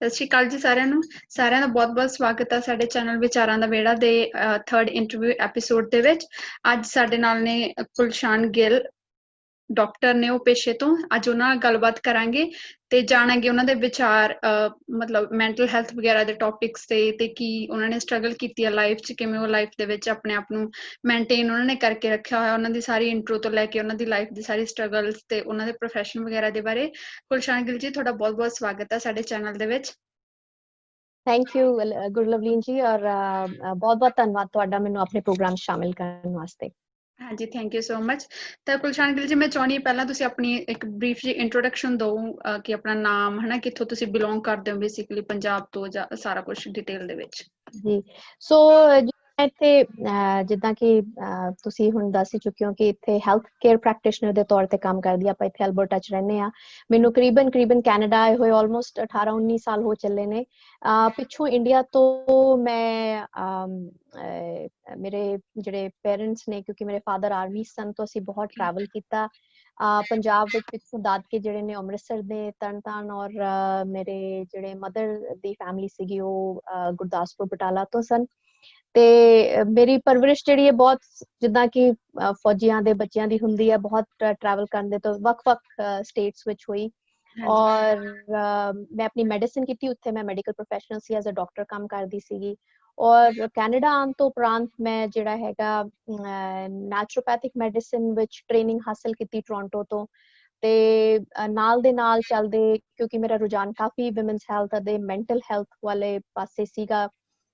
ਸਤਿ ਸ਼੍ਰੀ ਅਕਾਲ ਜੀ ਸਾਰਿਆਂ ਦਾ ਬਹੁਤ-ਬਹੁਤ ਸਵਾਗਤ ਹੈ ਸਾਡੇ ਚੈਨਲ ਵਿਚਾਰਾਂ ਦਾ ਵਿਹੜਾ ਦੇ 3rd ਇੰਟਰਵਿਊ ਐਪੀਸੋਡ ਦੇ ਵਿੱਚ। ਅੱਜ ਸਾਡੇ ਨਾਲ ਨੇ ਕੁਲਸ਼ਾਨ ਗਿੱਲ, ਡਾਕਟਰ ਨੇ ਉਹ ਪੇਸ਼ੇ ਤੋਂ। ਅੱਜ ਉਹਨਾਂ ਨਾਲ ਗੱਲਬਾਤ ਕਰਾਂਗੇ ਤੇ ਜਾਣਾਂਗੇ ਉਹਨਾਂ ਦੇ ਵਿਚਾਰ ਮਤਲਬ ਮੈਂਟਲ ਹੈਲਥ ਵਗੈਰਾ ਦੇ ਟੌਪਿਕਸ ਤੇ ਕੀ ਉਹਨਾਂ ਨੇ ਸਟਰਗਲ ਕੀਤੀ ਹੈ ਲਾਈਫ 'ਚ, ਕਿਵੇਂ ਉਹ ਲਾਈਫ ਦੇ ਵਿੱਚ ਆਪਣੇ ਆਪ ਨੂੰ ਮੇਨਟੇਨ ਉਹਨਾਂ ਨੇ ਕਰਕੇ ਰੱਖਿਆ ਹੋਇਆ, ਉਹਨਾਂ ਦੀ ਸਾਰੀ ਇੰਟਰੋ ਤੋਂ ਲੈ ਕੇ ਉਹਨਾਂ ਦੀ ਲਾਈਫ ਦੀ ਸਾਰੀ ਸਟਰਗਲਸ ਤੇ ਉਹਨਾਂ ਦੇ ਪ੍ਰੋਫੈਸ਼ਨ ਵਗੈਰਾ ਦੇ ਬਾਰੇ। ਕੁਲਸ਼ਾਨ ਗਿੱਲ ਜੀ, ਤੁਹਾਡਾ ਬਹੁਤ-ਬਹੁਤ ਸਵਾਗਤ ਹੈ ਸਾਡੇ ਚੈਨਲ ਦੇ ਵਿੱਚ। ਥੈਂਕ ਯੂ ਗੁਰਲਵਲੀਨ ਜੀ, ਔਰ ਬਹੁਤ-ਬਹੁਤ ਧੰਨਵਾਦ ਤੁਹਾਡਾ ਮੈਨੂੰ ਆਪਣੇ ਪ੍ਰੋਗਰਾਮ ਸ਼ਾਮਿਲ ਕਰਨ ਵਾਸਤੇ। ਹਾਂਜੀ, ਥੈਂਕ ਯੂ ਸੋ ਮਚ। ਤਾਂ ਕੁਲਸ਼ਾਨ ਗਿੱਲ ਜੀ, ਮੈਂ ਚਾਹੁੰਦੀ ਹਾਂ ਪਹਿਲਾਂ ਤੁਸੀਂ ਆਪਣੀ ਇੱਕ ਬਰੀਫ ਜੀ ਇੰਟਰੋਡਕਸ਼ਨ ਦਿਓ ਕਿ ਆਪਣਾ ਨਾਮ, ਹਨਾ, ਕਿੱਥੋਂ ਤੁਸੀਂ ਬਿਲੋਂਗ ਕਰਦੇ ਹੋ ਬੇਸਿਕਲੀ, ਪੰਜਾਬ ਤੋਂ, ਜਾਂ ਸਾਰਾ ਕੁਝ ਡਿਟੇਲ ਦੇ ਵਿੱਚ। ਜੀ, ਸੋ ਇੱਥੇ ਜਿੱਦਾਂ ਕਿ ਤੁਸੀਂ ਹੁਣ ਦੱਸ ਹੀ ਚੁੱਕੇ ਹੋ ਕਿ ਇੱਥੇ ਹੈਲਥ ਕੇਅਰ ਪ੍ਰੈਕਟੀਸ਼ਨਰ ਦੇ ਤੌਰ ਤੇ ਕੰਮ ਕਰਦੀ ਆਪਾਂ ਇੱਥੇ ਐਲਬਰਟਾ 'ਚ ਰਹਿੰਦੇ ਹਾਂ। ਮੈਨੂੰ ਕਰੀਬਨ ਕੈਨੇਡਾ ਆਏ ਹੋਏ ਆਲਮੋਸਟ 18-19 ਸਾਲ ਹੋ ਚੱਲੇ ਨੇ। ਪਿੱਛੋਂ ਇੰਡੀਆ ਤੋਂ ਮੈਂ ਮੇਰੇ ਜਿਹੜੇ ਪੇਰੈਂਟਸ ਨੇ, ਕਿਉਂਕਿ ਮੇਰੇ ਫਾਦਰ ਆਰਮੀ ਸਨ, ਤੋਂ ਅਸੀਂ ਬਹੁਤ ਟਰੈਵਲ ਕੀਤਾ ਪੰਜਾਬ ਵਿੱਚ। ਪਿੱਛੋਂ ਦਾਦਕੇ ਜਿਹੜੇ ਨੇ ਅੰਮ੍ਰਿਤਸਰ ਦੇ, ਤਰਨਤਾਰਨ, ਔਰ ਮੇਰੇ ਜਿਹੜੇ ਮਦਰ ਦੀ ਫੈਮਿਲੀ ਸੀਗੀ ਉਹ ਗੁਰਦਾਸਪੁਰ ਬਟਾਲਾ ਤੋਂ ਸਨ। ਤੇ ਮੇਰੀ ਪਰਵਰਿਸ਼ ਜਿਹੜੀ ਹੈ ਬਹੁਤ ਜਿੱਦਾਂ ਕਿ ਫੌਜੀਆਂ ਦੇ ਬੱਚਿਆਂ ਦੀ ਹੁੰਦੀ ਹੈ, ਬਹੁਤ ਟਰੈਵਲ ਕਰਨ ਦੇ ਤੋਂ ਵੱਖ-ਵੱਖ ਸਟੇਟਸ ਵਿੱਚ ਹੋਈ। ਔਰ ਮੈਂ ਆਪਣੀ ਮੈਡੀਸਿਨ ਕੀਤੀ ਉੱਥੇ, ਮੈਂ ਮੈਡੀਕਲ ਪ੍ਰੋਫੈਸ਼ਨਲ ਸੀ, ਐਜ਼ ਅ ਡਾਕਟਰ ਕੰਮ ਕਰਦੀ ਸੀਗੀ। ਔਰ ਕੈਨੇਡਾ ਆਉਣ ਤੋਂ ਉਪਰੰਤ ਮੈਂ ਜਿਹੜਾ ਹੈਗਾ ਨੈਚੁਰੋਪੈਥਿਕ ਮੈਡੀਸਿਨ ਵਿੱਚ ਟ੍ਰੇਨਿੰਗ ਹਾਸਲ ਕੀਤੀ ਟੋਰਾਂਟੋ ਤੋਂ। ਤੇ ਨਾਲ ਦੇ ਨਾਲ ਚੱਲਦੇ, ਕਿਉਂਕਿ ਮੇਰਾ ਰੁਝਾਨ ਕਾਫੀ ਵਿਮਨਸ ਹੈਲਥ ਅਤੇ ਮੈਂਟਲ ਹੈਲਥ ਵਾਲੇ ਪਾਸੇ ਸੀਗਾ,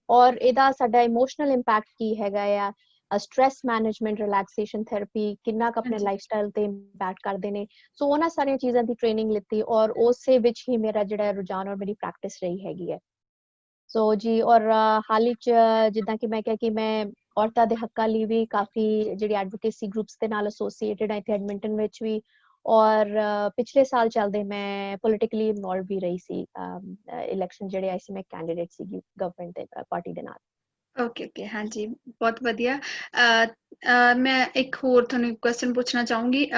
ਔਰ ਇਹਦਾ ਸਾਡਾ ਇਮੋਸ਼ਨਲ ਇੰਪੈਕਟ ਕੀ ਹੈਗਾ ਆ, ਸਟ੍ਰੈਸ ਮੈਨੇਜਮੈਂਟ, ਰਿਲੈਕਸੇਸ਼ਨ ਥੈਰੇਪੀ ਕਿੰਨਾ ਕੁ ਆਪਣੇ ਲਾਈਫਸਟਾਈਲ ਤੇ ਇੰਪੈਕਟ ਕਰਦੇ ਨੇ। ਸੋ ਉਹਨਾਂ ਸਾਰੀਆਂ ਚੀਜ਼ਾਂ ਦੀ ਟ੍ਰੇਨਿੰਗ ਲਿੱਤੀ, ਔਰ ਉਸੇ ਵਿੱਚ ਹੀ ਮੇਰਾ ਜਿਹੜਾ ਰੁਝਾਨ ਔਰ ਮੇਰੀ ਪ੍ਰੈਕਟਿਸ ਰਹੀ ਹੈਗੀ ਹੈ। ਸੋ ਜੀ, ਔਰ ਹਾਲ ਹੀ 'ਚ ਜਿੱਦਾਂ ਕਿ ਮੈਂ ਕਿਹਾ ਕਿ ਮੈਂ ਔਰਤਾਂ ਦੇ ਹੱਕਾਂ ਲਈ ਵੀ ਕਾਫੀ ਜਿਹੜੀ ਐਡਵੋਕੇਸੀ ਗਰੁੱਪਸ ਦੇ ਨਾਲ ਐਸੋਸੀਏਟਡ ਹੈ ਇੱਥੇ ਐਡਮਿੰਟਨ ਵਿੱਚ ਵੀ। ਔਰ ਪਿਛਲੇ ਸਾਲ ਚੱਲਦੇ ਮੈਂ ਪੋਲੀਟੀਕਲੀ ਇਨਵੋਲਵ ਵੀ ਰਹੀ ਸੀ, ਇਲੈਕਸ਼ਨ ਜਿਹੜੇ ਆਏ ਸੀ ਮੈਂ ਕੈਂਡੀਡੇਟ ਸੀਗੀ ਗਵਰਨਮੈਂਟ ਦੇ ਪਾਰਟੀ ਦੇ ਨਾਲ। ਓਕੇ, ਹਾਂਜੀ, ਬਹੁਤ ਵਧੀਆ। ਮੈਂ ਇੱਕ ਹੋਰ ਤੁਹਾਨੂੰ ਕੁਐਸਚਨ ਪੁੱਛਣਾ ਚਾਹੂੰਗੀ।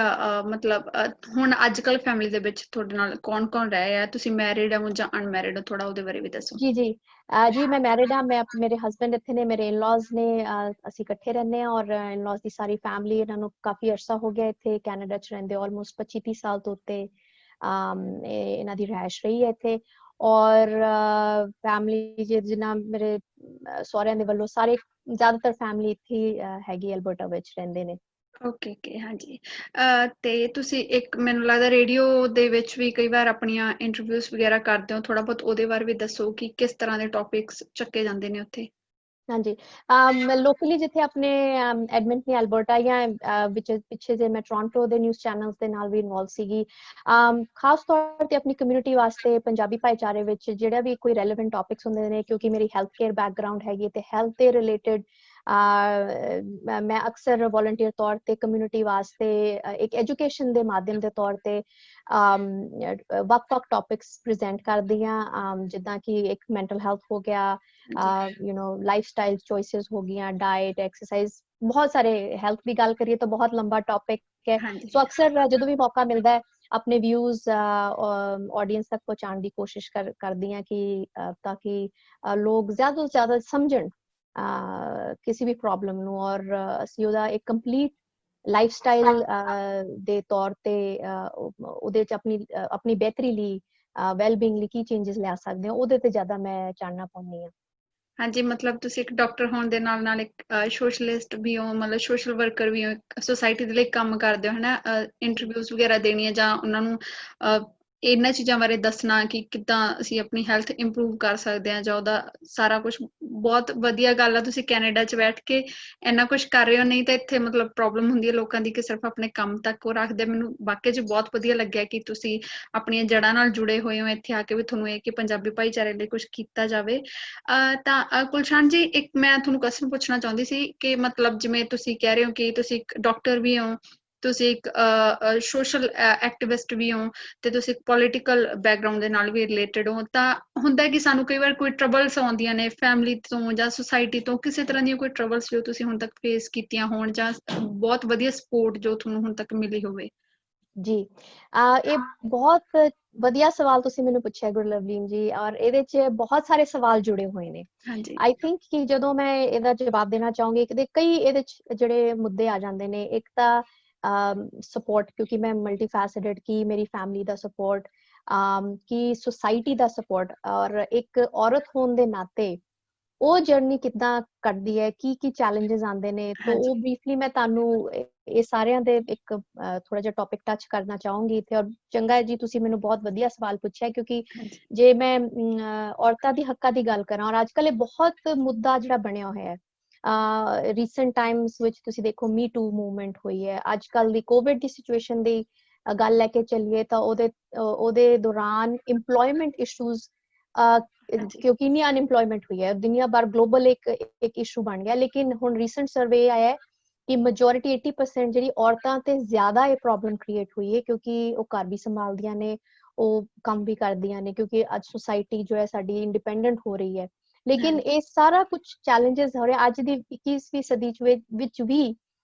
ਮਤਲਬ ਹੁਣ ਅੱਜ ਕੱਲ੍ਹ ਫੈਮਿਲੀ ਦੇ ਵਿੱਚ ਤੁਹਾਡੇ ਨਾਲ ਕੌਣ ਰਹਿ ਆ? ਤੁਸੀਂ ਮੈਰਿਡ ਹੋ ਜਾਂ ਅਨਮੈਰਿਡ ਹੋ? ਥੋੜਾ ਉਹਦੇ ਬਾਰੇ ਵੀ ਦੱਸੋ। ਜੀ ਮੈਂ ਮੈਰਿਡ ਹਾਂ। ਮੇਰੇ ਹਸਬੈਂਡ ਇੱਥੇ ਨੇ, ਮੇਰੇ ਇਨਲॉज ਨੇ, ਅਸੀਂ ਇਕੱਠੇ ਰਹਿੰਦੇ ਹਾਂ। ਔਰ ਇਨਲॉज ਦੀ ਸਾਰੀ ਫੈਮਿਲੀ, ਇਹਨਾਂ ਨੂੰ ਕਾਫੀ ਅਰਸਾ ਹੋ ਗਿਆ ਇੱਥੇ ਕੈਨੇਡਾ 'ਚ ਰਹਿੰਦੇ, ਆਲਮੋਸਟ 25-30 ਸਾਲ ਤੋਂ ਉੱਤੇ ਇਹਨਾਂ ਦੀ ਰਿਹਾਇਸ਼ ਰਹੀ ਹੈ ਇੱਥੇ। ਔਰ ਫੈਮਿਲੀ ਜਿੰਨਾ ਮੇਰੇ ਸਹੁਰਿਆਂ ਦੇ ਵੱਲੋਂ ਸਾਰੇ ਜ਼ਿਆਦਾਤਰ ਫੈਮਿਲੀ ਇੱਥੇ ਹੈਗੀ, ਐਲਬਰਟਾ ਵਿੱਚ ਰਹਿੰਦੇ ਨੇ। ਓਕੇ, ਹਾਂਜੀ। ਤੇ ਤੁਸੀਂ ਇੱਕ, ਮੈਨੂੰ ਲੱਗਦਾ ਰੇਡੀਓ ਦੇ ਵਿੱਚ ਵੀ ਕਈ ਵਾਰ ਆਪਣੀਆਂ ਇੰਟਰਵਿਊਜ਼ ਵਗੈਰਾ ਕਰਦੇ ਹੋ, ਥੋੜਾ ਬਹੁਤ ਉਹਦੇ ਬਾਰੇ ਵੀ ਦੱਸੋ ਕਿ ਕਿਸ ਤਰ੍ਹਾਂ ਦੇ ਟੌਪਿਕਸ ਚੱਕੇ ਜਾਂਦੇ ਨੇ ਉੱਥੇ। ਹਾਂਜੀ, ਲੋਕਲੀ ਜਿੱਥੇ ਆਪਣੇ ਐਡਮਿੰਟਨ ਐਲਬਰਟਾ ਜਾਂ ਵਿੱਚ ਪਿੱਛੇ ਜੇ ਮੈਂ ਟੋਰਾਂਟੋ ਦੇ ਨਿਊਜ਼ ਚੈਨਲਸ ਦੇ ਨਾਲ ਵੀ ਇਨਵੋਲਵ ਸੀਗੀ, ਖਾਸ ਤੌਰ ਤੇ ਆਪਣੀ ਕਮਿਊਨਿਟੀ ਵਾਸਤੇ, ਪੰਜਾਬੀ ਭਾਈਚਾਰੇ ਵਿੱਚ ਜਿਹੜਾ ਵੀ ਕੋਈ ਰੈਲੇਵੈਂਟ ਟੌਪਿਕਸ ਹੁੰਦੇ ਨੇ। ਕਿਉਂਕਿ ਮੇਰੀ ਹੈਲਥ ਕੇਅਰ ਬੈਕਗਰਾਊਂਡ ਹੈਗੀ ਤੇ ਹੈਲਥ ਦੇ ਰਿਲੇਟਡ ਮੈਂ ਅਕਸਰ ਵੋਲੰਟੀਅਰ ਤੌਰ ਤੇ ਕਮਿਊਨਿਟੀ ਵਾਸਤੇ ਇੱਕ ਐਜੂਕੇਸ਼ਨ ਦੇ ਮਾਧਿਅਮ ਦੇ ਤੌਰ ਤੇ ਵੱਖ-ਵੱਖ ਟੌਪਿਕਸ ਪ੍ਰੈਜ਼ੈਂਟ ਕਰਦੀ ਹਾਂ, ਜਿੱਦਾਂ ਕਿ ਇੱਕ ਮੈਂਟਲ ਹੈਲਥ ਹੋ ਗਿਆ, ਲਾਈਫਸਟਾਈਲ ਚੋਇਸਿਸ ਹੋ ਗਈਆਂ, ਡਾਈਟ, ਐਕਸਰਸਾਈਜ਼, ਬਹੁਤ ਸਾਰੇ। ਹੈਲਥ ਦੀ ਗੱਲ ਕਰੀਏ ਤਾਂ ਬਹੁਤ ਲੰਬਾ ਟੌਪਿਕ ਹੈ। ਸੋ ਅਕਸਰ ਜਦੋਂ ਵੀ ਮੌਕਾ ਮਿਲਦਾ ਹੈ ਆਪਣੇ ਵਿਊਜ਼ ਆਡੀਅנס ਤੱਕ ਪਹੁੰਚਾਉਣ ਦੀ ਕੋਸ਼ਿਸ਼ ਕਰਦੀ ਹਾਂ ਕਿ ਤਾਂ ਕਿ ਲੋਕ ਜ਼ਿਆਦਾ ਤੋਂ ਜ਼ਿਆਦਾ ਸਮਝਣ ਕਿਸੇ ਵੀ ਪ੍ਰੋਬਲਮ ਨੂੰ, ਔਰ ਅਸੀਂ ਉਹਦਾ ਇੱਕ ਕੰਪਲੀਟ ਲਾਈਫਸਟਾਈਲ ਦੇ ਤੌਰ ਤੇ ਉਹਦੇ 'ਚ ਆਪਣੀ ਬਿਹਤਰੀ ਲਈ, ਵੈਲਬੀਂਗ ਲਈ ਕੀ ਚੇਂਜਸ ਲਿਆ ਸਕਦੇ ਹਾਂ, ਉਹਦੇ ਤੇ ਜ਼ਿਆਦਾ ਮੈਂ ਚਾਨਣਾ ਪਾਉਂਦੀ ਹਾਂ। ਹਾਂਜੀ, ਮਤਲਬ ਤੁਸੀਂ ਇੱਕ ਡਾਕਟਰ ਹੋਣ ਦੇ ਨਾਲ ਇੱਕ ਸੋਸ਼ਲਿਸਟ ਵੀ ਹੋ, ਮਤਲਬ ਸੋਸ਼ਲ ਵਰਕਰ ਵੀ ਹੋ, ਸੋਸਾਇਟੀ ਦੇ ਲਈ ਕੰਮ ਕਰਦੇ ਹੋ, ਹਨਾ, ਇੰਟਰਵਿਊਜ਼ ਵਗੈਰਾ ਦੇਣੀਆਂ ਜਾਂ ਉਹਨਾਂ ਨੂੰ ਇਹਨਾਂ ਚੀਜ਼ਾਂ ਬਾਰੇ ਦੱਸਣਾ ਕਿ ਕਿੱਦਾਂ ਅਸੀਂ ਆਪਣੀ ਹੈਲਥ ਇੰਪਰੂਵ ਕਰ ਸਕਦੇ ਹਾਂ, ਜਾਂ ਉਹਦਾ ਸਾਰਾ ਕੁਛ। ਬਹੁਤ ਵਧੀਆ ਗੱਲ ਆ, ਤੁਸੀਂ ਕੈਨੇਡਾ 'ਚ ਬੈਠ ਕੇ ਇੰਨਾ ਕੁਛ ਕਰ ਰਹੇ ਹੋ। ਨਹੀਂ ਤਾਂ ਇੱਥੇ ਮਤਲਬ ਪ੍ਰੋਬਲਮ ਹੁੰਦੀ ਹੈ ਲੋਕਾਂ ਦੀ ਕਿ ਸਿਰਫ ਆਪਣੇ ਕੰਮ ਤੱਕ ਉਹ ਰੱਖਦੇ। ਮੈਨੂੰ ਵਾਕਈ 'ਚ ਬਹੁਤ ਵਧੀਆ ਲੱਗਿਆ ਕਿ ਤੁਸੀਂ ਆਪਣੀਆਂ ਜੜ੍ਹਾਂ ਨਾਲ ਜੁੜੇ ਹੋਏ ਹੋ, ਇੱਥੇ ਆ ਕੇ ਵੀ ਤੁਹਾਨੂੰ ਇਹ ਕਿ ਪੰਜਾਬੀ ਭਾਈਚਾਰੇ ਲਈ ਕੁਛ ਕੀਤਾ ਜਾਵੇ। ਤਾਂ ਕੁਲਸ਼ਾਨ ਜੀ, ਇੱਕ ਮੈਂ ਤੁਹਾਨੂੰ ਕੁਐਸਚਨ ਪੁੱਛਣਾ ਚਾਹੁੰਦੀ ਸੀ ਕਿ ਮਤਲਬ ਜਿਵੇਂ ਤੁਸੀਂ ਕਹਿ ਰਹੇ ਹੋ ਕਿ ਤੁਸੀਂ ਇੱਕ ਡਾਕਟਰ ਵੀ ਹੋ, ਤੁਸੀਂ ਇੱਕ ਸੋਸ਼ਲ ਐਕਟਿਵਿਸਟ ਵੀ ਹੋ, ਤੇ ਤੁਸੀਂ ਇੱਕ ਪੋਲੀਟੀਕਲ ਬੈਕਗਰਾਊਂਡ ਦੇ ਨਾਲ ਵੀ ਰਿਲੇਟਡ ਹੋ। ਤਾਂ ਹੁੰਦਾ ਕਿ ਸਾਨੂੰ ਕਈ ਵਾਰ ਕੋਈ ਟਰਬਲਸ ਆਉਂਦੀਆਂ ਨੇ ਫੈਮਿਲੀ ਤੋਂ ਜਾਂ ਸੁਸਾਇਟੀ ਤੋਂ, ਕਿਸੇ ਤਰ੍ਹਾਂ ਦੀਆਂ ਕੋਈ ਟਰਬਲਸ ਜੋ ਤੁਸੀਂ ਹੁਣ ਤੱਕ ਫੇਸ ਕੀਤੀਆਂ ਹੋਣ, ਜਾਂ ਬਹੁਤ ਵਧੀਆ ਸਪੋਰਟ ਜੋ ਤੁਹਾਨੂੰ ਹੁਣ ਤੱਕ ਮਿਲੀ ਹੋਵੇ। ਜੀ ਇਹ ਬਹੁਤ ਵਧੀਆ ਸਵਾਲ ਤੁਸੀਂ ਮੈਨੂੰ ਪੁੱਛਿਆ ਗੁਰਲਵਲੀਨ ਜੀ, ਔਰ ਇਹਦੇ 'ਚ ਬਹੁਤ ਸਾਰੇ ਸਵਾਲ ਜੁੜੇ ਹੋਏ ਨੇ। ਹਾਂਜੀ ਆਈ ਥਿੰਕ ਕਿ ਜਦੋਂ ਮੈਂ ਇਹਦਾ ਜਵਾਬ ਦੇਣਾ ਚਾਹੂੰਗੀ ਕਿ ਕਈ ਇਹਦੇ 'ਚ ਜਿਹੜੇ ਮੁੱਦੇ ਆ ਜਾਂਦੇ ਨੇ, ਇੱਕ ਤਾਂ ਸਪੋਰਟ, ਕਿਉਂਕਿ ਮੈਂ ਮਲਟੀਫੈਸੇਟਡ, ਕੀ ਮੇਰੀ ਫੈਮਿਲੀ ਦਾ ਸਪੋਰਟ, ਕੀ ਸੁਸਾਇਟੀ ਦਾ ਸਪੋਰਟ, ਔਰ ਇੱਕ ਔਰਤ ਹੋਣ ਦੇ ਨਾਤੇ ਉਹ ਜਰਨੀ ਕਿੱਦਾਂ ਕੱਟਦੀ ਹੈ, ਕੀ ਚੈਲੰਜਸ ਆਉਂਦੇ ਨੇ। ਤਾਂ ਹਾਂਜੀ ਉਹ ਬਰੀਫਲੀ ਮੈਂ ਤੁਹਾਨੂੰ ਇਹ ਸਾਰਿਆਂ ਦੇ ਇੱਕ ਥੋੜਾ ਜਿਹਾ ਟੌਪਿਕ ਟੱਚ ਕਰਨਾ ਚਾਹੂੰਗੀ ਇੱਥੇ। ਔਰ ਚੰਗਾ ਹੈ ਜੀ, ਤੁਸੀਂ ਮੈਨੂੰ ਬਹੁਤ ਵਧੀਆ ਸਵਾਲ ਪੁੱਛਿਆ, ਕਿਉਂਕਿ ਹਾਂਜੀ ਜੇ ਮੈਂ ਔਰਤਾਂ ਦੀ ਹੱਕਾਂ ਦੀ ਗੱਲ ਕਰਾਂ, ਔਰ ਅੱਜ ਕੱਲ੍ਹ ਇਹ ਬਹੁਤ ਮੁੱਦਾ ਜਿਹੜਾ ਬਣਿਆ ਹੋਇਆ ਹੈ ਰੀਸੈਂਟ ਟਾਈਮਸ ਵਿੱਚ, ਤੁਸੀਂ ਦੇਖੋ ਮੀ ਟੂ ਮੂਵਮੈਂਟ ਹੋਈ ਹੈ, ਅੱਜ ਕੱਲ੍ਹ ਦੀ ਕੋਵਿਡ ਦੀ ਸਿਚੁਏਸ਼ਨ ਦੀ ਗੱਲ ਲੈ ਕੇ ਚੱਲੀਏ ਤਾਂ ਉਹਦੇ ਦੌਰਾਨ ਇੰਪਲੋਇਮੈਂਟ ਇਸ਼ੂਜ਼, ਹਾਂਜੀ ਕਿਉਂਕਿ ਇੰਨੀ ਅਨਇੰਪਲੋਇਮੈਂਟ ਹੋਈ ਹੈ, ਦੁਨੀਆ ਭਰ ਗਲੋਬਲ ਇੱਕ ਇਸ਼ੂ ਬਣ ਗਿਆ। ਲੇਕਿਨ ਹੁਣ ਰੀਸੈਂਟ ਸਰਵੇ ਆਇਆ ਹੈ ਕਿ ਮੈਜੋਰਿਟੀ 80% ਜਿਹੜੀ ਔਰਤਾਂ ਤੇ ਜ਼ਿਆਦਾ ਇਹ ਪ੍ਰੋਬਲਮ ਕ੍ਰੀਏਟ ਹੋਈ ਹੈ, ਕਿਉਂਕਿ ਉਹ ਘਰ ਵੀ ਸੰਭਾਲਦੀਆਂ ਨੇ, ਉਹ ਕੰਮ ਵੀ ਕਰਦੀਆਂ ਨੇ, ਕਿਉਂਕਿ ਅੱਜ ਸੁਸਾਇਟੀ ਜੋ ਹੈ ਸਾਡੀ ਇੰਡੀਪੈਂਡੈਂਟ ਹੋ ਰਹੀ ਹੈ। ਲੇਕਿਨ ਹਾਂਜੀ ਇਹ ਸਾਰਾ ਕੁਝ ਚੈਲੰਜਸ ਹੋ ਰਿਹਾ ਅੱਜ ਦੀ 21ਵੀਂ ਸਦੀ ਵਿੱਚ ਵੀ,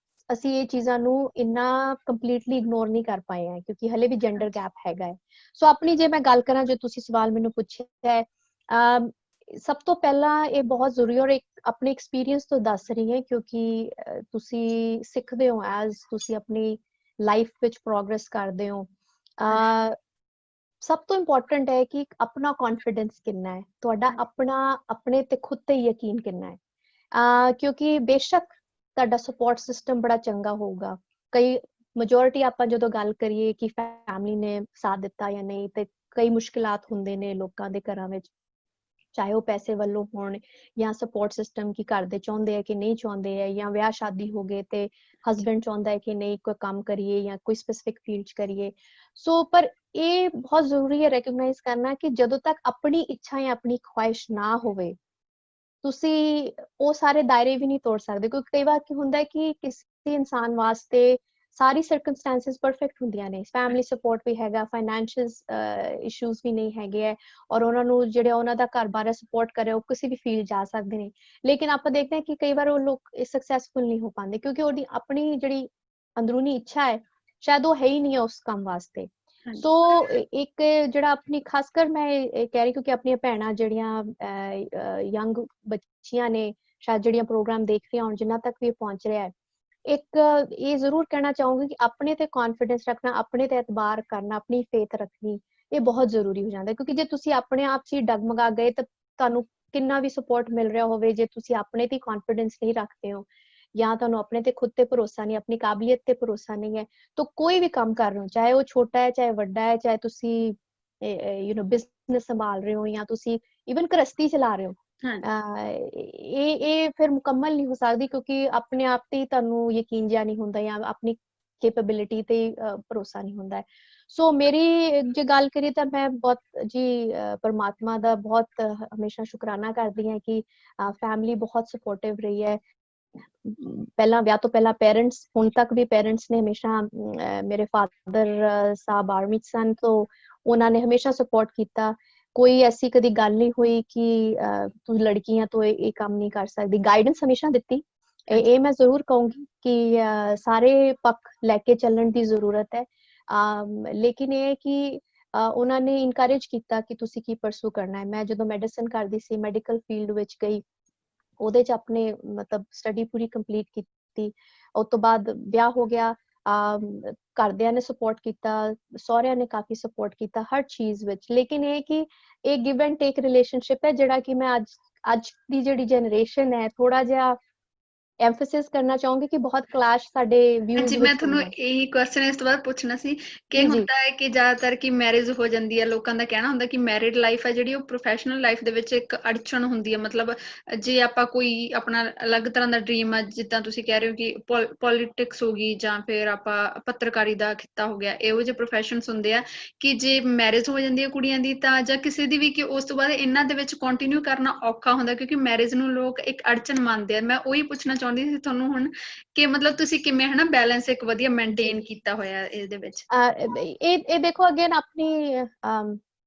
ਅਸੀਂ ਇਹ ਚੀਜ਼ਾਂ ਨੂੰ ਇੰਨਾ ਕੰਪਲੀਟਲੀ ਇਗਨੋਰ ਨਹੀਂ ਕਰ ਪਾਏ ਹੈ, ਕਿਉਂਕਿ ਹਲੇ ਵੀ ਜੈਂਡਰ ਹਾਂਜੀ ਗੈਪ ਹੈਗਾ ਹੈ। ਸੋ ਆਪਣੀ ਜੇ ਮੈਂ ਗੱਲ ਕਰਾਂ, ਜੋ ਤੁਸੀਂ ਸਵਾਲ ਮੈਨੂੰ ਪੁੱਛਿਆ ਹੈ, ਸਭ ਤੋਂ ਪਹਿਲਾਂ ਇਹ ਬਹੁਤ ਜ਼ਰੂਰੀ, ਔਰ ਇੱਕ ਆਪਣੇ ਐਕਸਪੀਰੀਅੰਸ ਤੋਂ ਦੱਸ ਰਹੀ ਹੈ, ਕਿਉਂਕਿ ਤੁਸੀਂ ਸਿੱਖਦੇ ਹੋ ਐਜ਼ ਤੁਸੀਂ ਆਪਣੀ ਲਾਈਫ ਵਿੱਚ ਪ੍ਰੋਗਰੈਸ ਕਰਦੇ ਹੋ। ਸਭ ਤੋਂ ਇੰਪੋਰਟੈਂਟ ਹੈ ਕਿ ਆਪਣਾ ਕੌਨਫੀਡੈਂਸ ਕਿੰਨਾ ਹੈ ਤੁਹਾਡਾ, ਆਪਣਾ ਆਪਣੇ ਤੇ ਖੁਦ ਤੇ ਯਕੀਨ ਕਿੰਨਾ ਹੈ। ਕਿਉਂਕਿ ਬੇਸ਼ੱਕ ਤੁਹਾਡਾ ਸਪੋਰਟ ਸਿਸਟਮ ਬੜਾ ਚੰਗਾ ਹੋਊਗਾ, ਕਈ ਮੈਜੋਰਿਟੀ ਆਪਾਂ ਜਦੋਂ ਗੱਲ ਕਰੀਏ ਕਿ ਫੈਮਿਲੀ ਨੇ ਸਾਥ ਦਿੱਤਾ ਜਾਂ ਨਹੀਂ, ਤੇ ਕਈ ਮੁਸ਼ਕਿਲਾਤ ਹੁੰਦੇ ਨੇ ਲੋਕਾਂ ਦੇ ਘਰਾਂ ਵਿੱਚ, ਚਾਹੇ ਉਹ ਪੈਸੇ ਵੱਲੋਂ ਹੋਣ ਜਾਂ ਸਪੋਰਟ ਸਿਸਟਮ, ਕੀ ਘਰ ਦੇ ਚਾਹੁੰਦੇ ਆ ਕਿ ਨਹੀਂ ਚਾਹੁੰਦੇ ਆ, ਜਾਂ ਵਿਆਹ ਸ਼ਾਦੀ ਹੋ ਗਏ ਤੇ ਹਸਬੈਂਡ ਚਾਹੁੰਦਾ ਹੈ ਕਿ ਨਹੀਂ ਕੋਈ ਕੰਮ ਕਰੀਏ ਜਾਂ ਕੋਈ ਸਪੈਸਿਫਿਕ ਫੀਲਡ 'ਚ ਕਰੀਏ। ਸੋ ਪਰ ਇਹ ਬਹੁਤ ਜ਼ਰੂਰੀ ਹੈ ਰੈਕਗਨਾਈਜ਼ ਕਰਨਾ ਕਿ ਜਦੋਂ ਤੱਕ ਆਪਣੀ ਇੱਛਾ ਜਾਂ ਆਪਣੀ ਖੁਆਇਸ਼ ਨਾ ਹੋਵੇ, ਤੁਸੀਂ ਉਹ ਸਾਰੇ ਦਾਇਰੇ ਵੀ ਨਹੀਂ ਤੋੜ ਸਕਦੇ। ਕਿਉਂਕਿ ਕਈ ਵਾਰ ਕੀ ਹੁੰਦਾ ਹੈ ਕਿ ਕਿਸੇ ਇਨਸਾਨ ਵਾਸਤੇ ਸਾਰੀ ਸਰਕਮਸਟੈਂਸਸ ਪਰਫੈਕਟ ਹੁੰਦੀਆਂ ਨੇ, ਫੈਮਿਲੀ ਸਪੋਰਟ ਵੀ ਹੈਗਾ, ਫਾਈਨੈਂਸ਼ੀਅਲ ਇਸ਼ੂਜ਼ ਵੀ ਨਹੀਂ ਹੈਗੇ ਹੈ, ਔਰ ਉਹਨਾਂ ਨੂੰ ਜਿਹੜਾ ਉਹਨਾਂ ਦਾ ਘਰ ਬਾਰ ਸਪੋਰਟ ਕਰੇ, ਉਹ ਕਿਸੇ ਵੀ ਫੀਲਡ ਜਾ ਸਕਦੇ ਨੇ। ਲੇਕਿਨ ਆਪਾਂ ਦੇਖਦੇ ਹਾਂ ਕਿ ਕਈ ਵਾਰ ਉਹ ਲੋਕ ਸਕਸੈਸਫੁਲ ਨਹੀਂ ਹੋ ਪਾਉਂਦੇ, ਕਿਉਂਕਿ ਉਹਦੀ ਆਪਣੀ ਜਿਹੜੀ ਅੰਦਰੂਨੀ ਇੱਛਾ ਹੈ, ਸ਼ਾਇਦ ਉਹ ਹੈ ਹੀ ਨਹੀਂ ਹੈ ਉਸ ਕੰਮ ਵਾਸਤੇ। ਸੋ ਇੱਕ ਜਿਹੜਾ ਆਪਣੀ, ਖਾਸ ਕਰ ਮੈਂ ਇਹ ਕਹਿ ਰਹੀ ਕਿਉਂਕਿ ਆਪਣੀਆਂ ਭੈਣਾਂ ਜਿਹੜੀਆਂ ਯੰਗ ਬੱਚੀਆਂ ਨੇ, ਸ਼ਾਇਦ ਜਿਹੜੀਆਂ ਪ੍ਰੋਗਰਾਮ ਦੇਖ ਰਹੀਆਂ ਹੋਣ, ਜਿਨ੍ਹਾਂ ਤੱਕ ਵੀ ਪਹੁੰਚ ਰਿਹਾ ਹੈ, ਇੱਕ ਇਹ ਜ਼ਰੂਰ ਕਹਿਣਾ ਚਾਹੂੰਗੀ ਕਿ ਆਪਣੇ ਤੇ ਕੌਨਫੀਡੈਂਸ ਰੱਖਣਾ, ਆਪਣੇ ਤੇ ਇਤਬਾਰ ਕਰਨਾ, ਆਪਣੀ ਫੇਥ ਰੱਖਣੀ, ਇਹ ਬਹੁਤ ਜ਼ਰੂਰੀ ਹੋ ਜਾਂਦਾ। ਕਿਉਂਕਿ ਜੇ ਤੁਸੀਂ ਆਪਣੇ ਆਪ 'ਚ ਹੀ ਡਗਮਗਾ ਗਏ ਤਾਂ ਤੁਹਾਨੂੰ ਕਿੰਨਾ ਵੀ ਸਪੋਰਟ ਮਿਲ ਰਿਹਾ ਹੋਵੇ, ਜੇ ਤੁਸੀਂ ਆਪਣੇ ਤੇ ਕੌਨਫੀਡੈਂਸ ਨਹੀਂ ਰੱਖਦੇ ਹੋ, ਜਾਂ ਤੁਹਾਨੂੰ ਆਪਣੇ ਤੇ ਖੁਦ ਤੇ ਭਰੋਸਾ ਨਹੀਂ, ਆਪਣੀ ਕਾਬਲੀਅਤ ਤੇ ਭਰੋਸਾ ਨਹੀਂ ਹੈ, ਤਾਂ ਕੋਈ ਵੀ ਕੰਮ ਕਰ ਰਹੇ ਹੋ, ਚਾਹੇ ਉਹ ਛੋਟਾ ਹੈ ਚਾਹੇ ਵੱਡਾ ਹੈ, ਚਾਹੇ ਤੁਸੀਂ ਬਿਜ਼ਨਸ ਸੰਭਾਲ ਰਹੇ ਹੋ ਜਾਂ ਤੁਸੀਂ ਈਵਨ ਗ੍ਰਸਤੀ ਚਲਾ ਰਹੇ ਹੋ, ਇਹ ਫਿਰ ਮੁਕੰਮਲ ਨਹੀਂ ਹੋ ਸਕਦੀ, ਕਿਉਂਕਿ ਆਪਣੇ ਆਪ ਤੇ ਹੀ ਤੁਹਾਨੂੰ ਯਕੀਨ ਜਿਹਾ ਨਹੀਂ ਹੁੰਦਾ ਜਾਂ ਆਪਣੀ ਕੈਪੇਬਿਲਿਟੀ ਤੇ ਭਰੋਸਾ ਨਹੀਂ ਹੁੰਦਾ ਹੈ। ਸੋ ਮੇਰੀ ਜੇ ਗੱਲ ਕਰੀਏ ਤਾਂ ਮੈਂ ਬਹੁਤ ਜੀ ਪਰਮਾਤਮਾ ਦਾ ਬਹੁਤ ਹਮੇਸ਼ਾ ਸ਼ੁਕਰਾਨਾ ਕਰਦੀ ਹਾਂ ਕਿ ਫੈਮਿਲੀ ਬਹੁਤ ਸਪੋਰਟਿਵ ਰਹੀ ਹੈ। ਪਹਿਲਾਂ ਵਿਆਹ ਤੋਂ ਪਹਿਲਾਂ ਪੇਰੈਂਟਸ, ਹੁਣ ਤੱਕ ਵੀ ਪੇਰੈਂਟਸ ਨੇ ਹਮੇਸ਼ਾ, ਮੇਰੇ ਫਾਦਰ ਸਾਹਿਬ ਆਰਮੀ 'ਚ ਸਨ, ਤੋਂ ਉਹਨਾਂ ਨੇ ਹਮੇਸ਼ਾ ਸਪੋਰਟ ਕੀਤਾ। ਕੋਈ ਐਸੀ ਕਦੀ ਗੱਲ ਨਹੀਂ ਹੋਈ ਕਿ ਤੂੰ ਲੜਕੀ ਆ ਤੂੰ ਇਹ ਕੰਮ ਨਹੀਂ ਕਰ ਸਕਦੀ, ਗਾਈਡੈਂਸ ਹਮੇਸ਼ਾ ਦਿੱਤੀ। ਇਹ ਮੈਂ ਜ਼ਰੂਰ ਕਹੂੰਗੀ ਕਿ ਸਾਰੇ ਪੱਖ ਲੈ ਕੇ ਚੱਲਣ ਦੀ ਜ਼ਰੂਰਤ ਹੈ। ਲੇਕਿਨ ਇਹ ਹੈ ਕਿ ਉਹਨਾਂ ਨੇ ਇਨਕਰੇਜ ਕੀਤਾ ਕਿ ਤੁਸੀਂ ਕੀ ਪਰਸੂ ਕਰਨਾ ਹੈ। ਮੈਂ ਜਦੋਂ ਮੈਡੀਸਨ ਕਰਦੀ ਸੀ, ਮੈਡੀਕਲ ਫੀਲਡ ਵਿੱਚ ਗਈ, ਉਹਦੇ 'ਚ ਆਪਣੇ ਮਤਲਬ ਸਟੱਡੀ ਪੂਰੀ ਕੰਪਲੀਟ ਕੀਤੀ। ਉਸ ਤੋਂ ਬਾਅਦ ਵਿਆਹ ਹੋ ਗਿਆ, ਘਰਦਿਆਂ ਨੇ ਸਪੋਰਟ ਕੀਤਾ, ਸਹੁਰਿਆਂ ਨੇ ਕਾਫੀ ਸਪੋਰਟ ਕੀਤਾ ਹਰ ਚੀਜ਼ ਵਿੱਚ। ਲੇਕਿਨ ਇਹ ਕਿ ਇਹ ਗਿਵ ਐਂਡ ਟੇਕ ਰਿਲੇਸ਼ਨਸ਼ਿਪ ਹੈ, ਜਿਹੜਾ ਕਿ ਮੈਂ ਅੱਜ ਦੀ ਜਿਹੜੀ ਜਨਰੇਸ਼ਨ ਹੈ, ਥੋੜਾ ਜਿਹਾ ਐਮਫਸਿਸ ਕਰਨਾ ਚਾਹੂੰਗੀ ਕਿ ਬਹੁਤ ਕਲੈਸ਼ ਸਾਡੇ ਹਾਂਜੀ, ਵਿਊਜ਼ ਮੈਂ ਵਿੱਚ ਤੁਹਾਨੂੰ ਹੁੰਦੇ ਆ। ਇਹੀ ਕੁਐਸਚਨ ਇਸ ਤੋਂ ਬਾਅਦ ਪੁੱਛਣਾ ਸੀ ਕਿ ਜੀ ਜੀ ਹੁੰਦਾ ਹੈ ਕਿ ਜ਼ਿਆਦਾਤਰ ਕਿ ਮੈਰਿਜ ਹੋ ਜਾਂਦੀ ਹੈ, ਲੋਕਾਂ ਦਾ ਕਹਿਣਾ ਹੁੰਦਾ ਕਿ ਮੈਰਿਡ ਲਾਈਫ ਹੈ ਜਿਹੜੀ, ਉਹ ਪ੍ਰੋਫੈਸ਼ਨਲ ਲਾਈਫ ਦੇ ਵਿੱਚ ਇੱਕ ਅੜਚਨ ਹੁੰਦੀ ਹੈ। ਮਤਲਬ ਜੇ ਆਪਾਂ ਕੋਈ ਆਪਣਾ ਅਲੱਗ ਤਰ੍ਹਾਂ ਦਾ ਡਰੀਮ ਆ, ਜਿੱਦਾਂ ਤੁਸੀਂ ਕਹਿ ਰਹੇ ਹੋ ਕਿ ਪੋਲੀਟਿਕਸ ਹੋ ਗਈ ਜਾਂ ਫਿਰ ਆਪਾਂ ਪੱਤਰਕਾਰੀ ਦਾ ਖਿੱਤਾ ਹੋ ਗਿਆ, ਇਹੋ ਜਿਹੇ ਪ੍ਰੋਫੈਸ਼ਨਸ ਹੁੰਦੇ ਆ ਕਿ ਜੇ ਮੈਰਿਜ ਹੋ ਜਾਂਦੀ ਹੈ ਕੁੜੀਆਂ ਦੀ ਤਾਂ, ਜਾਂ ਕਿਸੇ ਦੀ ਵੀ, ਕਿ ਉਸ ਤੋਂ ਬਾਅਦ ਇਹਨਾਂ ਦੇ ਵਿੱਚ ਕੰਟੀਨਿਊ ਕਰਨਾ ਔਖਾ ਹੁੰਦਾ, ਕਿਉਂਕਿ ਮੈਰਿਜ ਨੂੰ ਲੋਕ ਇੱਕ ਅੜਚਨ ਮੰਨਦੇ ਆ। ਮੈਂ ਉਹੀ ਪੁੱਛਣਾ ਚਾਹੁੰਦੀ ਸੀ ਤੁਹਾਨੂੰ ਹੁਣ ਕਿ ਮਤਲਬ ਤੁਸੀਂ ਕਿਵੇਂ ਹਨਾ ਬੈਲੈਂਸ ਇੱਕ ਵਧੀਆ ਜੀ ਮੇਨਟੇਨ ਕੀਤਾ ਹੋਇਆ ਇਹਦੇ ਵਿੱਚ। ਇਹ ਦੇਖੋ ਅਗੇਨ ਆਪਣੀ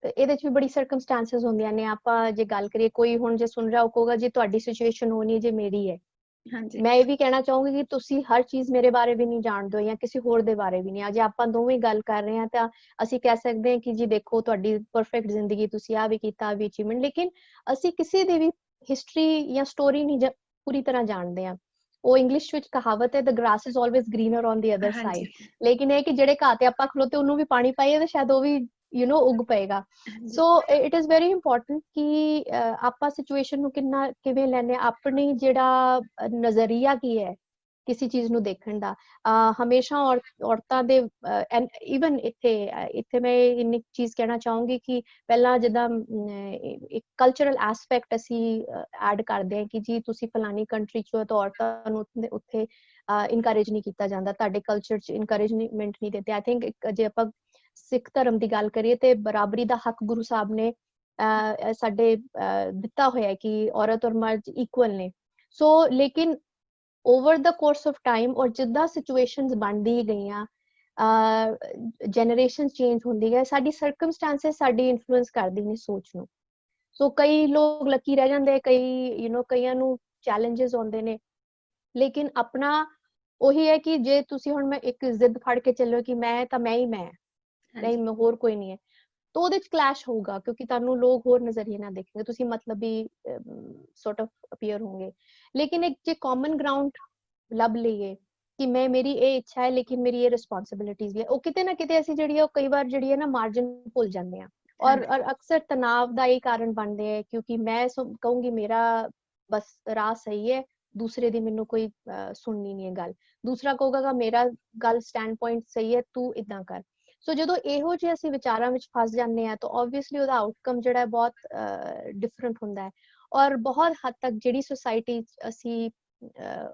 ਇਹਦੇ 'ਚ ਵੀ ਬੜੀ ਸਰਕਮਸਟੈਂਸਸ ਹੁੰਦੀਆਂ ਨੇ। ਆਪਾਂ ਜੇ ਗੱਲ ਕਰੀਏ, ਕੋਈ ਹੁਣ ਜੇ ਸੁਣ ਰਿਹਾ ਉਹ ਕਹੂਗਾ ਜੀ ਤੁਹਾਡੀ ਸਿਚੁਏਸ਼ਨ ਹੋਣੀ ਜੇ ਮੇਰੀ ਹੈ, ਹਾਂਜੀ ਮੈਂ ਇਹ ਵੀ ਕਹਿਣਾ ਚਾਹੂੰਗੀ ਕਿ ਤੁਸੀਂ ਹਰ ਚੀਜ਼ ਮੇਰੇ ਬਾਰੇ ਵੀ ਨਹੀਂ ਜਾਣਦੇ ਹੋ ਜਾਂ ਕਿਸੇ ਹੋਰ ਦੇ ਬਾਰੇ ਵੀ ਨਹੀਂ। ਅਜੇ ਆਪਾਂ ਦੋਵੇਂ ਗੱਲ ਕਰ ਰਹੇ ਹਾਂ ਤਾਂ ਅਸੀਂ ਕਹਿ ਸਕਦੇ ਹਾਂ ਕਿ ਜੀ ਦੇਖੋ ਤੁਹਾਡੀ ਪਰਫੈਕਟ ਜ਼ਿੰਦਗੀ, ਤੁਸੀਂ ਆਹ ਵੀ ਕੀਤਾ, ਆਹ ਵੀ ਅਚੀਵਮੈਂਟ, ਲੇਕਿਨ ਅਸੀਂ ਕਿਸੇ ਦੀ ਵੀ ਹਿਸਟਰੀ ਜਾਂ ਸਟੋਰੀ ਨਹੀਂ ਪੂਰੀ ਤਰ੍ਹਾਂ ਜਾਣਦੇ ਹਾਂ। ਉਹ ਇੰਗਲਿਸ਼ ਵਿੱਚ ਕਹਾਵਤ ਹੈ, the grass is always greener on the other side. ਹਾਂਜੀ ਲੇਕਿਨ ਇਹ ਕਿ ਜਿਹੜੇ ਘਾਹ ਤੇ ਆਪਾਂ ਖਲੋਤੇ ਉਹਨੂੰ ਵੀ ਪਾਣੀ ਪਾਈਏ ਤਾਂ ਸ਼ਾਇਦ ਉਹ ਵੀ ਉੱਗ ਪਏਗਾ। ਹਾਂਜੀ so it is very important ਕਿ ਆਪਾਂ ਸਿਚੁਏਸ਼ਨ ਨੂੰ ਕਿਵੇਂ ਲੈਣੇ, ਆਪਣੀ ਜਿਹੜਾ ਨਜ਼ਰੀਆ ਕੀ ਹੈ ਕਿਸੇ ਚੀਜ਼ ਨੂੰ ਦੇਖਣ ਦਾ। ਹਮੇਸ਼ਾ ਔਰਤਾਂ ਦੇ ਈਵਨ ਇੱਥੇ ਮੈਂ ਇੰਨੀ ਚੀਜ਼ ਕਹਿਣਾ ਚਾਹੂੰਗੀ ਕਿ ਪਹਿਲਾਂ ਜਿੱਦਾਂ ਇੱਕ ਕਲਚਰਲ ਐਸਪੈਕਟ ਅਸੀਂ ਐਡ ਕਰਦੇ ਹਾਂ ਕਿ ਜੀ ਤੁਸੀਂ ਫਲਾਨੀ ਕੰਟਰੀ ਚੋਂ ਤਾਂ ਔਰਤਾਂ ਨੂੰ ਉੱਥੇ ਇਨਕਰੇਜ ਨਹੀਂ ਕੀਤਾ ਜਾਂਦਾ, ਤੁਹਾਡੇ ਕਲਚਰ 'ਚ ਇਨਕਰੇਜਮੈਂਟ ਨਹੀਂ ਦਿੰਦੇ। ਆਈ ਥਿੰਕ ਜੇ ਆਪਾਂ ਸਿੱਖ ਧਰਮ ਦੀ ਗੱਲ ਕਰੀਏ ਤੇ ਬਰਾਬਰੀ ਦਾ ਹੱਕ ਗੁਰੂ ਸਾਹਿਬ ਨੇ ਸਾਡੇ ਦਿੱਤਾ ਹੋਇਆ ਕਿ ਔਰਤ ਔਰ ਮਰਦ ਇਕੁਅਲ ਨੇ। ਸੋ ਲੇਕਿਨ over the course of time ਔਰ ਜਿੱਦਾਂ ਸਿਚੁਏਸ਼ਨਸ ਬਣਦੀ ਗਈਆਂ, ਜਨਰੇਸ਼ਨ ਚੇਂਜ ਹੁੰਦੀ ਗਏ, ਸਾਡੀ ਸਰਕਮਸਟੈਂਸਸ ਸਾਡੀ ਇਨਫਲੂਐਂਸ ਕਰਦੀ ਨੇ ਸੋਚ ਨੂੰ। ਸੋ ਕਈ ਲੋਕ ਲੱਕੀ ਰਹਿ ਜਾਂਦੇ, ਕਈਆਂ ਨੂੰ ਚੈਲੰਜਸ ਆਉਂਦੇ ਨੇ, ਲੇਕਿਨ ਆਪਣਾ ਉਹੀ ਹੈ ਕਿ ਜੇ ਤੁਸੀਂ ਹੁਣ ਮੈਂ ਇੱਕ ਜ਼ਿੱਦ ਫੜ ਕੇ ਚੱਲੋ ਕਿ ਮੈਂ ਤਾਂ ਮੈਂ ਹੀ ਮੈਂ ਨਹੀਂ, ਮੈਂ ਹੋਰ ਕੋਈ ਨਹੀਂ ਹੈ, ਤਾਂ ਉਹਦੇ ਚ ਕਲੈਸ਼ ਹੋਊਗਾ ਕਿਉਂਕਿ ਤੁਹਾਨੂੰ ਲੋਕ ਹੋਰ ਨਜ਼ਰੀਏ ਨਾਲ ਦੇਖਣਗੇ, ਤੁਸੀਂ ਮਤਲਬੀ ਸੋਰਟ ਆਫ ਅਪੀਅਰ ਹੋਣਗੇ। ਲੇਕਿਨ ਇੱਕ ਜੇ ਕਾਮਨ ਗਰਾਊਂਡ ਲੱਭ ਲਈਏ ਕਿ ਮੇਰੀ ਇਹ ਇੱਛਾ ਹੈ ਲੇਕਿਨ ਮੇਰੀ ਇਹ ਰਿਸਪੌਂਸਿਬਿਲਿਟੀਜ਼ ਵੀ ਹੈ, ਉਹ ਕਿਤੇ ਨਾ ਕਿਤੇ ਅਸੀਂ ਜਿਹੜੀ ਉਹ ਕਈ ਵਾਰ ਜਿਹੜੀ ਹੈ ਨਾ ਮਾਰਜਨ ਭੁੱਲ ਜਾਂਦੇ ਹਾਂ ਔਰ ਅਕਸਰ ਤਣਾਵ ਦਾ ਇਹ ਕਾਰਨ ਬਣਦੇ ਹੈ ਕਿਉਂਕਿ ਮੈਂ ਕਹੂੰਗੀ ਮੇਰਾ ਬਸ ਰਾਹ ਸਹੀ ਹੈ, ਦੂਸਰੇ ਦੀ ਮੈਨੂੰ ਕੋਈ ਸੁਣਨੀ ਨਹੀਂ ਹੈ ਗੱਲ, ਦੂਸਰਾ ਕਹੂਗਾ ਮੇਰਾ ਗੱਲ ਸਟੈਂਡ ਪੁਆਇੰਟ ਸਹੀ ਹੈ, ਤੂੰ ਇਦਾਂ ਕਰ। ਸੋ ਜਦੋਂ ਇਹੋ ਜਿਹੇ ਅਸੀਂ ਵਿਚਾਰਾਂ ਵਿੱਚ ਫਸ ਜਾਂਦੇ ਹਾਂ ਤਾਂ ਆਬਵੀਅਸਲੀ ਉਹਦਾ ਆਊਟਕਮ ਜਿਹੜਾ ਹੈ ਬਹੁਤ ਡਿਫਰੈਂਟ ਹੁੰਦਾ ਹੈ। ਔਰ ਬਹੁਤ ਹੱਦ ਤੱਕ ਜਿਹੜੀ ਸੁਸਾਇਟੀ ਅਸੀਂ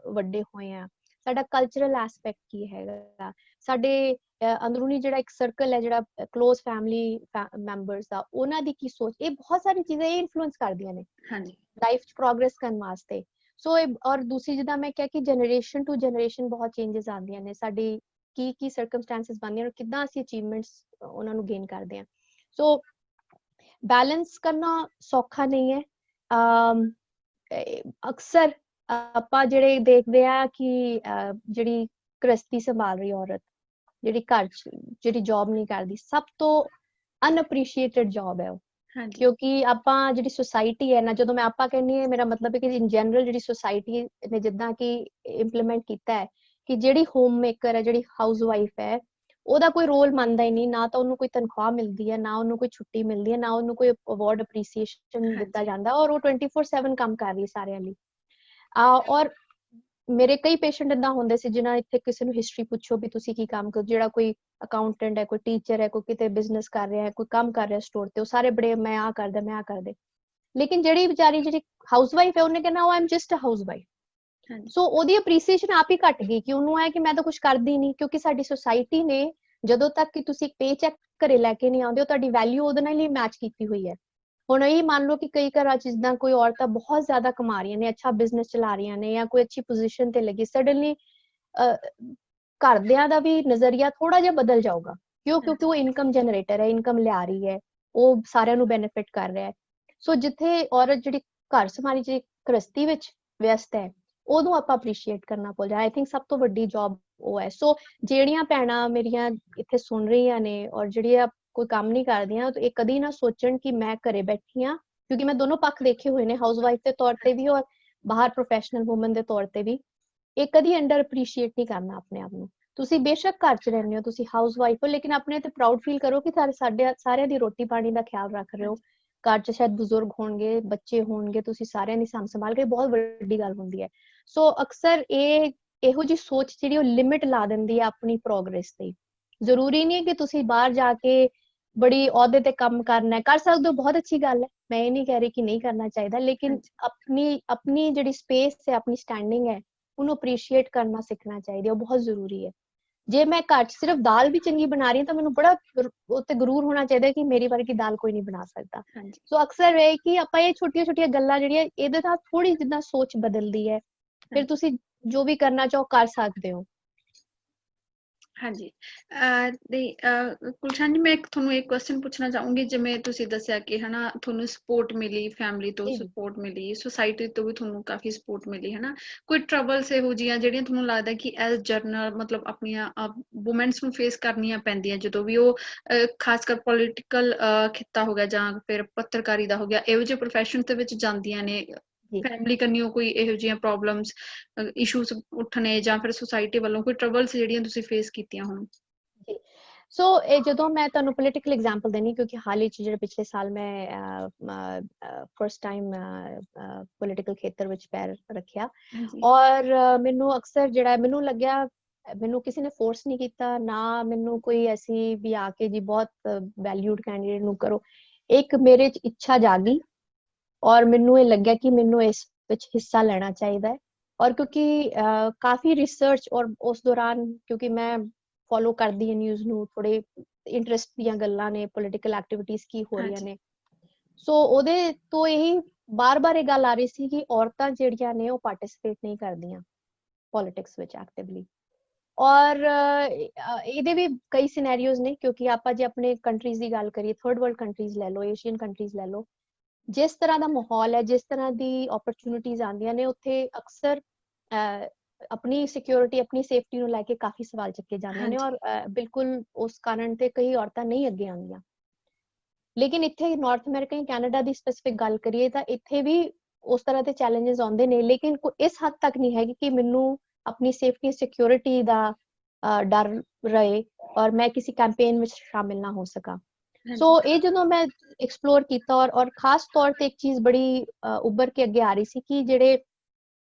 ਵੱਡੇ ਹੋਏ ਆ, ਸਾਡਾ ਕਲਚਰਲ ਐਸਪੈਕਟ ਕੀ ਹੈਗਾ, ਸਾਡੇ ਅੰਦਰੂਨੀ ਜਿਹੜਾ ਇੱਕ ਸਰਕਲ ਹੈ, ਜਿਹੜਾ ਕਲੋਜ਼ ਫੈਮਿਲੀ ਮੈਂਬਰਸ ਦਾ, ਉਹਨਾਂ ਦੀ ਕੀ ਸੋਚ, ਇਹ ਬਹੁਤ ਸਾਰੀ ਚੀਜ਼ਾਂ ਇਹ ਇਨਫਲੂਐਂਸ ਕਰਦੀਆਂ ਨੇ ਲਾਈਫ 'ਚ ਪ੍ਰੋਗਰੈਸ ਕਰਨ ਵਾਸਤੇ। ਸੋ ਔਰ ਦੂਸਰੀ ਜਿੱਦਾਂ ਮੈਂ ਕਿਹਾ ਕਿ ਜਨਰੇਸ਼ਨ ਟੂ ਜਨਰੇਸ਼ਨ ਬਹੁਤ ਚੇਂਜਸ ਆਉਂਦੀਆਂ ਨੇ, ਸਾਡੀ ਕੀ ਸਰਕਮਸਟੈਂਸਸ ਬਣਦੀਆਂ ਔਰ ਕਿੱਦਾਂ ਅਸੀਂ ਅਚੀਵਮੈਂਟਸ ਉਹਨਾਂ ਨੂੰ ਗੇਨ ਕਰਦੇ ਹਾਂ। ਸੋ ਬੈਲੈਂਸ ਕਰਨਾ ਸੌਖਾ ਨਹੀਂ ਹੈ। ਅਕਸਰ ਆਪਾਂ ਜਿਹੜੇ ਦੇਖਦੇ ਆ ਕਿ ਜਿਹੜੀ ਗ੍ਰਸਤੀ ਸੰਭਾਲ ਰਹੀ ਔਰਤ, ਜਿਹੜੀ ਘਰ 'ਚ ਜਿਹੜੀ ਜੌਬ ਨਹੀਂ ਕਰਦੀ, ਸਭ ਤੋਂ ਅਨਅਪਰੀਸ਼ੀਏਟਡ ਜੌਬ ਹੈ ਉਹ। ਕਿਉਂਕਿ ਆਪਾਂ ਜਿਹੜੀ ਸੁਸਾਇਟੀ ਹੈ ਨਾ, ਜਦੋਂ ਮੈਂ ਆਪਾਂ ਕਹਿੰਦੀ ਹਾਂ ਮੇਰਾ ਮਤਲਬ ਹੈ ਕਿ ਇਨ ਜਨਰਲ ਜਿਹੜੀ ਸੁਸਾਇਟੀ ਨੇ ਜਿੱਦਾਂ ਕਿ ਇੰਪਲੀਮੈਂਟ ਕੀਤਾ ਹੈ ਕਿ ਜਿਹੜੀ ਹੋਮ ਮੇਕਰ ਹੈ, ਜਿਹੜੀ ਹਾਊਸ ਵਾਈਫ ਹੈ, ਉਹਦਾ ਕੋਈ ਰੋਲ ਮੰਨਦਾ ਹੀ ਨਹੀਂ, ਨਾ ਤਾਂ ਉਹਨੂੰ ਕੋਈ ਤਨਖਾਹ ਮਿਲਦੀ ਹੈ, ਨਾ ਉਹਨੂੰ ਕੋਈ ਛੁੱਟੀ ਮਿਲਦੀ ਹੈ, ਨਾ ਉਹਨੂੰ ਕੋਈ ਅਵਾਰਡ ਅਪਰੀਸੀਏਸ਼ਨ ਦਿੱਤਾ ਜਾਂਦਾ, ਔਰ ਉਹ 24/7 ਕੰਮ ਕਰ ਰਹੀ ਸਾਰਿਆਂ ਲਈ। ਔਰ ਮੇਰੇ ਕਈ ਪੇਸ਼ੈਂਟ ਏਦਾਂ ਹੁੰਦੇ ਸੀ ਜਿਨ੍ਹਾਂ ਇੱਥੇ ਕਿਸੇ ਨੂੰ ਹਿਸਟਰੀ ਪੁੱਛੋ ਵੀ ਤੁਸੀਂ ਕੀ ਕੰਮ ਕਰਦੇ, ਜਿਹੜਾ ਕੋਈ ਅਕਾਊਂਟੈਂਟ ਹੈ, ਕੋਈ ਟੀਚਰ ਹੈ, ਕੋਈ ਕਿਤੇ ਬਿਜ਼ਨਸ ਕਰ ਰਿਹਾ ਹੈ, ਕੋਈ ਕੰਮ ਕਰ ਰਿਹਾ ਸਟੋਰ ਤੇ, ਉਹ ਸਾਰੇ ਬੜੇ ਮੈਂ ਆਹ ਕਰਦਾ, ਮੈਂ ਆਹ ਕਰਦੇ। ਲੇਕਿਨ ਜਿਹੜੀ ਵਿਚਾਰੀ ਜਿਹੜੀ ਹਾਊਸ ਵਾਈਫ ਹੈ, ਉਹਨੇ ਕਹਿਣਾ I am just a house wife. So ਉਹਦੀ ਅਪਰੀਸੀਏਸ਼ਨ ਆਪ ਹੀ ਘਟ ਗਈ ਕਿ ਉਹਨੂੰ ਹੈ ਕਿ ਮੈਂ ਤਾਂ ਕੁਝ ਕਰਦੀ ਨਹੀਂ, ਕਿਉਂਕਿ ਸਾਡੀ ਸੁਸਾਇਟੀ ਨੇ ਜਦੋਂ ਤੱਕ ਕਿ ਤੁਸੀਂ ਇੱਕ ਪੇ ਚੈੱਕ ਘਰੇ ਲੈ ਕੇ ਨਹੀਂ ਆਉਂਦੇ ਹੋ, ਤੁਹਾਡੀ ਵੈਲਿਊ ਉਹਦੇ ਨਾਲ ਹੀ ਮੈਚ ਕੀਤੀ ਹੋਈ ਹੈ। ਹੁਣ ਇਹ ਮੰਨ ਲਓ ਕਿ ਕਈ ਘਰਾਂ 'ਚ ਜਿੱਦਾਂ ਕੋਈ ਔਰਤਾਂ ਬਹੁਤ ਜ਼ਿਆਦਾ ਕਮਾ ਰਹੀਆਂ ਨੇ, ਅੱਛਾ ਬਿਜ਼ਨਸ ਚਲਾ ਰਹੀਆਂ ਨੇ, ਜਾਂ ਕੋਈ ਅੱਛੀ ਪੋਜੀਸ਼ਨ ਤੇ ਲੱਗੀ, ਸਡਨਲੀ ਘਰਦਿਆਂ ਦਾ ਵੀ ਨਜ਼ਰੀਆ ਥੋੜਾ ਜਿਹਾ ਬਦਲ ਜਾਊਗਾ। ਕਿਉਂਕਿ ਉਹ ਇਨਕਮ ਜਨਰੇਟਰ ਹੈ, ਇਨਕਮ ਲਿਆ ਰਹੀ ਹੈ, ਉਹ ਸਾਰਿਆਂ ਨੂੰ ਬੈਨੀਫਿਟ ਕਰ ਰਿਹਾ ਹੈ। ਸੋ ਜਿੱਥੇ ਔਰਤ ਜਿਹੜੀ ਘਰ ਸੰਭਾਲੀ ਜਿਹੜੀ ਗ੍ਰਸਤੀ ਵਿੱਚ ਵਿਅਸਤ ਹੈ, ਉਹਨੂੰ ਆਪਾਂ ਅਪਰੀਸ਼ੀਏਟ ਕਰਨਾ ਭੁੱਲ ਜਾ। ਆਈ ਥਿੰਕ ਸਭ ਤੋਂ ਵੱਡੀ ਜੌਬ ਉਹ ਹੈ। ਸੋ ਜਿਹੜੀਆਂ ਭੈਣਾਂ ਮੇਰੀਆਂ ਇੱਥੇ ਸੁਣ ਰਹੀਆਂ ਨੇ ਔਰ ਜਿਹੜੀਆਂ ਕੋਈ ਕੰਮ ਨਹੀਂ ਕਰਦੀਆਂ, ਇਹ ਕਦੀ ਨਾ ਸੋਚਣ ਕਿ ਮੈਂ ਘਰੇ ਬੈਠੀ ਹਾਂ, ਕਿਉਂਕਿ ਮੈਂ ਦੋਨੋਂ ਪੱਖ ਦੇਖੇ ਹੋਏ ਨੇ, ਹਾਊਸ ਵਾਈਫ ਦੇ ਤੌਰ ਤੇ ਵੀ ਔਰ ਬਾਹਰ ਪ੍ਰੋਫੈਸ਼ਨਲ ਵੂਮਨ ਦੇ ਤੌਰ ਤੇ ਵੀ। ਇਹ ਕਦੀ ਅੰਡਰ ਅਪਰੀਸ਼ੀਏਟ ਨਹੀਂ ਕਰਨਾ ਆਪਣੇ ਆਪ ਨੂੰ। ਤੁਸੀਂ ਬੇਸ਼ੱਕ ਘਰ 'ਚ ਰਹਿੰਦੇ ਹੋ, ਤੁਸੀਂ ਹਾਊਸ ਵਾਈਫ ਹੋ, ਲੇਕਿਨ ਆਪਣੇ ਤੇ ਪ੍ਰਾਊਡ ਫੀਲ ਕਰੋ ਕਿ ਸਾਰਿਆਂ ਦੀ ਰੋਟੀ ਪਾਣੀ ਦਾ ਖਿਆਲ ਰੱਖ ਰਹੇ ਹੋ। ਘਰ 'ਚ ਸ਼ਾਇਦ ਬਜ਼ੁਰਗ ਹੋਣਗੇ, ਬੱਚੇ ਹੋਣਗੇ, ਤੁਸੀਂ ਸਾਰਿਆਂ ਦੀ ਸਾਂਭ ਸੰਭਾਲ ਕੇ, ਬਹੁਤ ਵੱਡੀ ਗੱਲ ਹੁੰਦੀ ਹੈ। ਸੋ ਅਕਸਰ ਇਹੋ ਜਿਹੀ ਸੋਚ ਜਿਹੜੀ ਉਹ ਲਿਮਿਟ ਲਾ ਦਿੰਦੀ ਹੈ ਆਪਣੀ ਪ੍ਰੋਗਰੈਸ ਤੇ। ਜ਼ਰੂਰੀ ਨਹੀਂ ਹੈ ਕਿ ਤੁਸੀਂ ਬਾਹਰ ਜਾ ਕੇ ਬੜੀ ਅਹੁਦੇ ਤੇ ਕੰਮ ਕਰਨਾ ਹੈ, ਕਰ ਸਕਦੇ ਹੋ, ਬਹੁਤ ਅੱਛੀ ਗੱਲ ਹੈ, ਮੈਂ ਇਹ ਨਹੀਂ ਕਹਿ ਰਹੀ ਕਿ ਨਹੀਂ ਕਰਨਾ ਚਾਹੀਦਾ, ਲੇਕਿਨ ਆਪਣੀ ਜਿਹੜੀ ਸਪੇਸ ਹੈ, ਆਪਣੀ ਸਟੈਂਡਿੰਗ ਹੈ, ਉਹਨੂੰ ਅਪਰੀਸ਼ੀਏਟ ਕਰਨਾ ਸਿੱਖਣਾ ਚਾਹੀਦਾ, ਉਹ ਬਹੁਤ ਜ਼ਰੂਰੀ ਹੈ। ਜੇ ਮੈਂ ਘਰ 'ਚ ਸਿਰਫ ਦਾਲ ਵੀ ਚੰਗੀ ਬਣਾ ਰਹੀ ਹਾਂ ਤਾਂ ਮੈਨੂੰ ਬੜਾ ਉੱਤੇ ਗਰੂਰ ਹੋਣਾ ਚਾਹੀਦਾ ਕਿ ਮੇਰੀ ਵਰਗੀ ਦਾਲ ਕੋਈ ਨਹੀਂ ਬਣਾ ਸਕਦਾ। ਸੋ ਅਕਸਰ ਇਹ ਕਿ ਆਪਾਂ ਇਹ ਛੋਟੀਆਂ ਛੋਟੀਆਂ ਗੱਲਾਂ ਜਿਹੜੀਆਂ ਇਹਦੇ ਨਾਲ ਥੋੜੀ ਜਿੱਦਾਂ ਸੋਚ ਬਦਲਦੀ ਹੈ, ਫਿਰ ਤੁਸੀਂ ਜੋ ਵੀ ਕਰਨਾ ਚਾਹੋ ਕਰ ਸਕਦੇ ਹੋ। ਹਾਂਜੀ। ਨਹੀਂ, ਗੁਲਸ਼ਨ ਜੀ, ਮੈਂ ਇੱਕ ਤੁਹਾਨੂੰ ਇੱਕ ਕੁਐਸਚਨ ਪੁੱਛਣਾ ਚਾਹੂੰਗੀ। ਜਿਵੇਂ ਤੁਸੀਂ ਦੱਸਿਆ ਕਿ ਹਨਾ ਤੁਹਾਨੂੰ ਸਪੋਰਟ ਮਿਲੀ, ਫੈਮਿਲੀ ਤੋਂ ਜੀ ਜੀ ਸਪੋਰਟ ਮਿਲੀ, ਸੁਸਾਇਟੀ ਤੋਂ ਵੀ ਤੁਹਾਨੂੰ ਕਾਫੀ ਸਪੋਰਟ ਮਿਲੀ ਹਨਾ। ਕੋਈ ਟਰਬਲਸ ਇਹੋ ਜਿਹੀਆਂ ਜਿਹੜੀਆਂ ਤੁਹਾਨੂੰ ਲੱਗਦਾ ਕਿ ਐਜ਼ ਜਰਨਲ ਮਤਲਬ ਆਪਣੀਆਂ ਵੂਮੈਨਸ ਨੂੰ ਫੇਸ ਕਰਨੀਆਂ ਪੈਂਦੀਆਂ ਜਦੋਂ ਵੀ ਉਹ ਖਾਸ ਕਰ ਪੋਲੀਟੀਕਲ ਖਿੱਤਾ ਹੋ ਗਿਆ ਜਾਂ ਫਿਰ ਪੱਤਰਕਾਰੀ ਦਾ ਹੋ ਗਿਆ, ਇਹੋ ਜਿਹੇ ਪ੍ਰੋਫੈਸ਼ਨ ਦੇ ਵਿੱਚ ਜਾਂਦੀਆਂ ਨੇ, ਜੀ ਫੈਮਿਲੀ ਕੰਨਿਓ ਕੋਈ ਇਹੋ ਜਿਹੀਆਂ ਪ੍ਰੋਬਲਮਸ ਇਸ਼ੂਸ ਉੱਠਣੇ ਜਾਂ ਫਿਰ ਸੁਸਾਇਟੀ ਵੱਲੋਂ ਕੋਈ ਟਰਬਲਸ ਜਿਹੜੀਆਂ ਤੁਸੀਂ ਫੇਸ ਕੀਤੀਆਂ ਹੋਣ? ਜੀ ਸੋ ਇਹ ਜਦੋਂ ਮੈਂ ਤੁਹਾਨੂੰ ਪੋਲੀਟੀਕਲ ਐਗਜ਼ਾਮਪਲ ਦੇਣੀ, ਕਿਉਂਕਿ ਹਾਲ ਹੀ ਚ ਜਿਹੜਾ ਪਿਛਲੇ ਸਾਲ ਮੈਂ ਫਰਸਟ ਟਾਈਮ ਪੋਲੀਟੀਕਲ ਖੇਤਰ ਵਿੱਚ ਪੈਰ ਰੱਖਿਆ, ਹਾਂਜੀ ਔਰ ਮੈਨੂੰ ਅਕਸਰ ਜਿਹੜਾ ਮੈਨੂੰ ਲੱਗਿਆ, ਮੈਨੂੰ ਕਿਸੇ ਨੇ ਫੋਰਸ ਨਹੀਂ ਕੀਤਾ, ਨਾ ਮੈਨੂੰ ਕੋਈ ਐਸੀ ਵੀ ਆ ਕੇ ਜੀ ਬਹੁਤ ਵੈਲਿਊਡ ਕੈਂਡੀਡੇਟ ਨੂੰ ਕਰੋ। ਇੱਕ ਮੇਰੇ ਚ ਇੱਛਾ ਜਾਗੀ ਔਰ ਮੈਨੂੰ ਇਹ ਲੱਗਿਆ ਕਿ ਮੈਨੂੰ ਇਸ ਵਿੱਚ ਹਿੱਸਾ ਲੈਣਾ ਚਾਹੀਦਾ ਹੈ। ਔਰ ਕਿਉਂਕਿ ਕਾਫੀ ਰਿਸਰਚ ਔਰ ਉਸ ਦੌਰਾਨ ਕਿਉਂਕਿ ਮੈਂ ਫੋਲੋ ਕਰਦੀ ਹਾਂ ਨਿਊਜ਼ ਨੂੰ, ਥੋੜੇ ਇੰਟਰਸਟ ਦੀਆਂ ਗੱਲਾਂ ਨੇ, ਪੋਲੀਟੀਕਲ ਐਕਟੀਵਿਟੀਜ਼ ਕੀ ਹੋ ਰਹੀਆਂ ਹਾਂਜੀ ਨੇ, ਸੋ ਉਹਦੇ ਤੋਂ ਇਹੀ ਬਾਰ-ਬਾਰ ਇਹ ਗੱਲ ਆ ਰਹੀ ਸੀ ਕਿ ਔਰਤਾਂ ਜਿਹੜੀਆਂ ਨੇ ਉਹ ਪਾਰਟਿਸਿਪੇਟ ਨਹੀਂ ਕਰਦੀਆਂ ਪੋਲਿਟਿਕਸ ਵਿੱਚ ਐਕਟਿਵਲੀ। ਔਰ ਇਹਦੇ ਵੀ ਕਈ ਸਿਨੈਰੀਓਜ਼ ਨੇ, ਕਿਉਂਕਿ ਆਪਾਂ ਜੇ ਆਪਣੇ ਕੰਟਰੀਜ਼ ਦੀ ਗੱਲ ਕਰੀਏ, ਥਰਡ ਵਰਲਡ ਕੰਟਰੀਜ਼ ਲੈ ਲਓ, ਏਸ਼ੀਅਨ ਕੰਟਰੀਜ਼ ਲੈ ਲਓ, ਜਿਸ ਤਰ੍ਹਾਂ ਦਾ ਮਾਹੌਲ ਹੈ, ਜਿਸ ਤਰ੍ਹਾਂ ਦੀ ਓਪਰਚੁਨਿਟੀਜ਼ ਆਉਂਦੀਆਂ ਨੇ, ਉੱਥੇ ਅਕਸਰ ਆਪਣੀ ਸਿਕਿਉਰਿਟੀ, ਆਪਣੀ ਸੇਫਟੀ ਨੂੰ ਲੈ ਕੇ ਕਾਫੀ ਸਵਾਲ ਚੱਕੇ ਜਾਂਦੇ ਨੇ, ਹਾਂਜੀ ਔਰ ਬਿਲਕੁਲ ਉਸ ਕਾਰਨ ਤੇ ਕਈ ਔਰਤਾਂ ਨਹੀਂ ਅੱਗੇ ਆਉਂਦੀਆਂ। ਲੇਕਿਨ ਇੱਥੇ ਨਾਰਥ ਅਮਰੀਕਾ ਜਾਂ ਕੈਨੇਡਾ ਦੀ ਸਪੈਸਿਫਿਕ ਗੱਲ ਕਰੀਏ ਤਾਂ ਇੱਥੇ ਵੀ ਉਸ ਤਰ੍ਹਾਂ ਦੇ ਚੈਲੰਜਸ ਆਉਂਦੇ ਨੇ, ਲੇਕਿਨ ਇਸ ਹੱਦ ਤੱਕ ਨਹੀਂ ਹੈਗੀ ਕਿ ਮੈਨੂੰ ਆਪਣੀ ਸੇਫਟੀ ਸਿਕਿਉਰਿਟੀ ਦਾ ਡਰ ਰਹੇ ਔਰ ਮੈਂ ਕਿਸੇ ਕੈਂਪੇਨ ਵਿੱਚ ਸ਼ਾਮਿਲ ਨਾ ਹੋ ਸਕਾਂ। ਸੋ ਹਾਂਜੀ ਇਹ ਜਦੋਂ ਮੈਂ ਐਕਸਪਲੋਰ ਕੀਤਾ ਔਰ ਖਾਸ ਤੌਰ ਤੇ ਇੱਕ ਚੀਜ਼ ਬੜੀ ਉੱਭਰ ਕੇ ਅੱਗੇ ਆ ਰਹੀ ਸੀ ਕਿ ਜਿਹੜੇ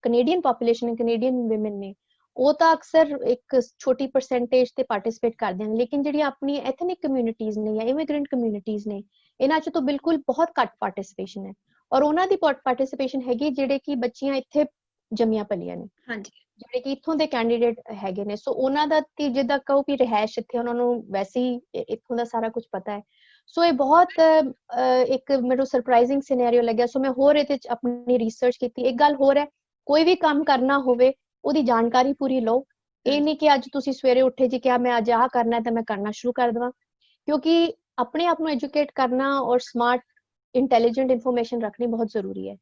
ਕੈਨੇਡੀਅਨ ਪੋਪੂਲੇਸ਼ਨ, ਕੈਨੇਡੀਅਨ ਵਿਮਨ ਨੇ, ਉਹ ਤਾਂ ਅਕਸਰ ਇੱਕ ਛੋਟੀ ਪਰਸੈਂਟੇਜ ਤੇ ਪਾਰਟਿਸਿਪੇਟ ਕਰਦੇ ਨੇ, ਲੇਕਿਨ ਜਿਹੜੀਆਂ ਆਪਣੀ ਐਥਨਿਕ ਕਮਿਊਨਿਟੀਜ਼ ਨੇ ਜਾਂ ਇਮੀਗ੍ਰੈਂਟ ਕਮਿਊਨਿਟੀਜ਼ ਨੇ, ਇਹਨਾਂ 'ਚ ਤਾਂ ਬਿਲਕੁਲ ਬਹੁਤ ਘੱਟ ਪਾਰਟਿਸਿਪੇਸ਼ਨ ਹੈ। ਔਰ ਉਹਨਾਂ ਦੀ ਪਾਰਟਿਸਿਪੇਸ਼ਨ ਹੈਗੀ ਜਿਹੜੇ ਕਿ ਬੱਚੀਆਂ ਇੱਥੇ ਜੰਮੀਆਂ ਪਲੀਆਂ ਨੇ, ਹਾਂਜੀ ਜਿਹੜੇ ਕਿ ਇੱਥੋਂ ਦੇ ਕੈਂਡੀਡੇਟ ਹੈਗੇ ਨੇ। ਸੋ ਉਹਨਾਂ ਦਾ ਕਿ ਜਿੱਦਾਂ ਕਹੋ ਕਿ ਰਿਹਾਇਸ਼ ਇੱਥੇ, ਉਹਨਾਂ ਨੂੰ ਵੈਸੇ ਹੀ ਇੱਥੋਂ ਦਾ ਸਾਰਾ ਕੁਝ ਪਤਾ ਹੈ। ਸੋ ਇਹ ਬਹੁਤ ਇੱਕ ਮੈਨੂੰ ਸਰਪ੍ਰਾਈਜ਼ਿੰਗ ਸਿਨੈਰੀਓ ਲੱਗਿਆ। ਸੋ ਮੈਂ ਹੋਰ ਇਹਦੇ 'ਚ ਆਪਣੀ ਰਿਸਰਚ ਕੀਤੀ। ਇੱਕ ਗੱਲ ਹੋਰ ਹੈ, ਕੋਈ ਵੀ ਕੰਮ ਕਰਨਾ ਹੋਵੇ ਉਹਦੀ ਜਾਣਕਾਰੀ ਪੂਰੀ ਲਓ। ਇਹ ਨਹੀਂ ਕਿ ਅੱਜ ਤੁਸੀਂ ਸਵੇਰੇ ਉੱਠੇ ਜੀ ਕਿਹਾ ਮੈਂ ਅੱਜ ਆਹ ਕਰਨਾ ਹੈ ਤਾਂ ਮੈਂ ਕਰਨਾ ਸ਼ੁਰੂ ਕਰ ਦੇਵਾਂ, ਕਿਉਂਕਿ ਆਪਣੇ ਆਪ ਨੂੰ ਐਜੂਕੇਟ ਕਰਨਾ ਔਰ ਸਮਾਰਟ ਇੰਟੈਲੀਜੈਂਟ ਇਨਫੋਰਮੇਸ਼ਨ ਰੱਖਣੀ ਬਹੁਤ ਜ਼ਰੂਰੀ ਹੈ।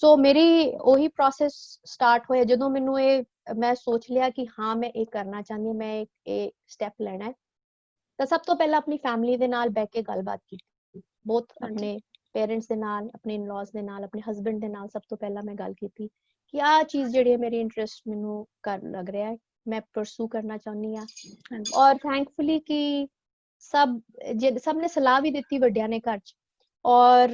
ਸੋ ਮੇਰੀ ਉਹੀ ਪ੍ਰੋਸੈਸ ਸਟਾਰਟ ਹੋਇਆ ਜਦੋਂ ਮੈਨੂੰ ਮੈਂ ਸੋਚ ਲਿਆ ਕਿ ਹਾਂ ਮੈਂ ਇਹ ਕਰਨਾ ਚਾਹੁੰਦੀ ਹਾਂ, ਮੈਂ ਇਹ ਸਟੈਪ ਲੈਣਾ ਹੈ। ਤਾਂ ਸਭ ਤੋਂ ਪਹਿਲਾਂ ਆਪਣੀ ਫੈਮਿਲੀ ਦੇ ਨਾਲ ਬਹਿ ਕੇ ਗੱਲਬਾਤ ਕੀਤੀ, ਬਹੁਤ ਹਾਂਜੀ ਆਪਣੇ ਪੇਰੈਂਟਸ ਦੇ ਨਾਲ, ਆਪਣੇ ਇਨ-ਲॉज ਦੇ ਨਾਲ, ਆਪਣੇ ਹਸਬੈਂਡ ਦੇ ਨਾਲ। ਸਭ ਤੋਂ ਪਹਿਲਾਂ ਮੈਂ ਗੱਲ ਕੀਤੀ ਕਿ ਆਹ ਚੀਜ਼ ਜਿਹੜੀ ਹੈ ਮੇਰੀ ਇੰਟਰਸਟ ਮੈਨੂੰ ਕਰ ਲੱਗ ਰਿਹਾ ਹੈ, ਮੈਂ ਪਰਸੂ ਕਰਨਾ ਚਾਹੁੰਦੀ ਹਾਂ। ਹਾਂਜੀ ਔਰ ਥੈਂਕਫੁਲੀ ਕਿ ਸਭ ਨੇ ਸਲਾਹ ਵੀ ਦਿੱਤੀ ਵੱਡਿਆਂ ਨੇ ਘਰ 'ਚ। ਔਰ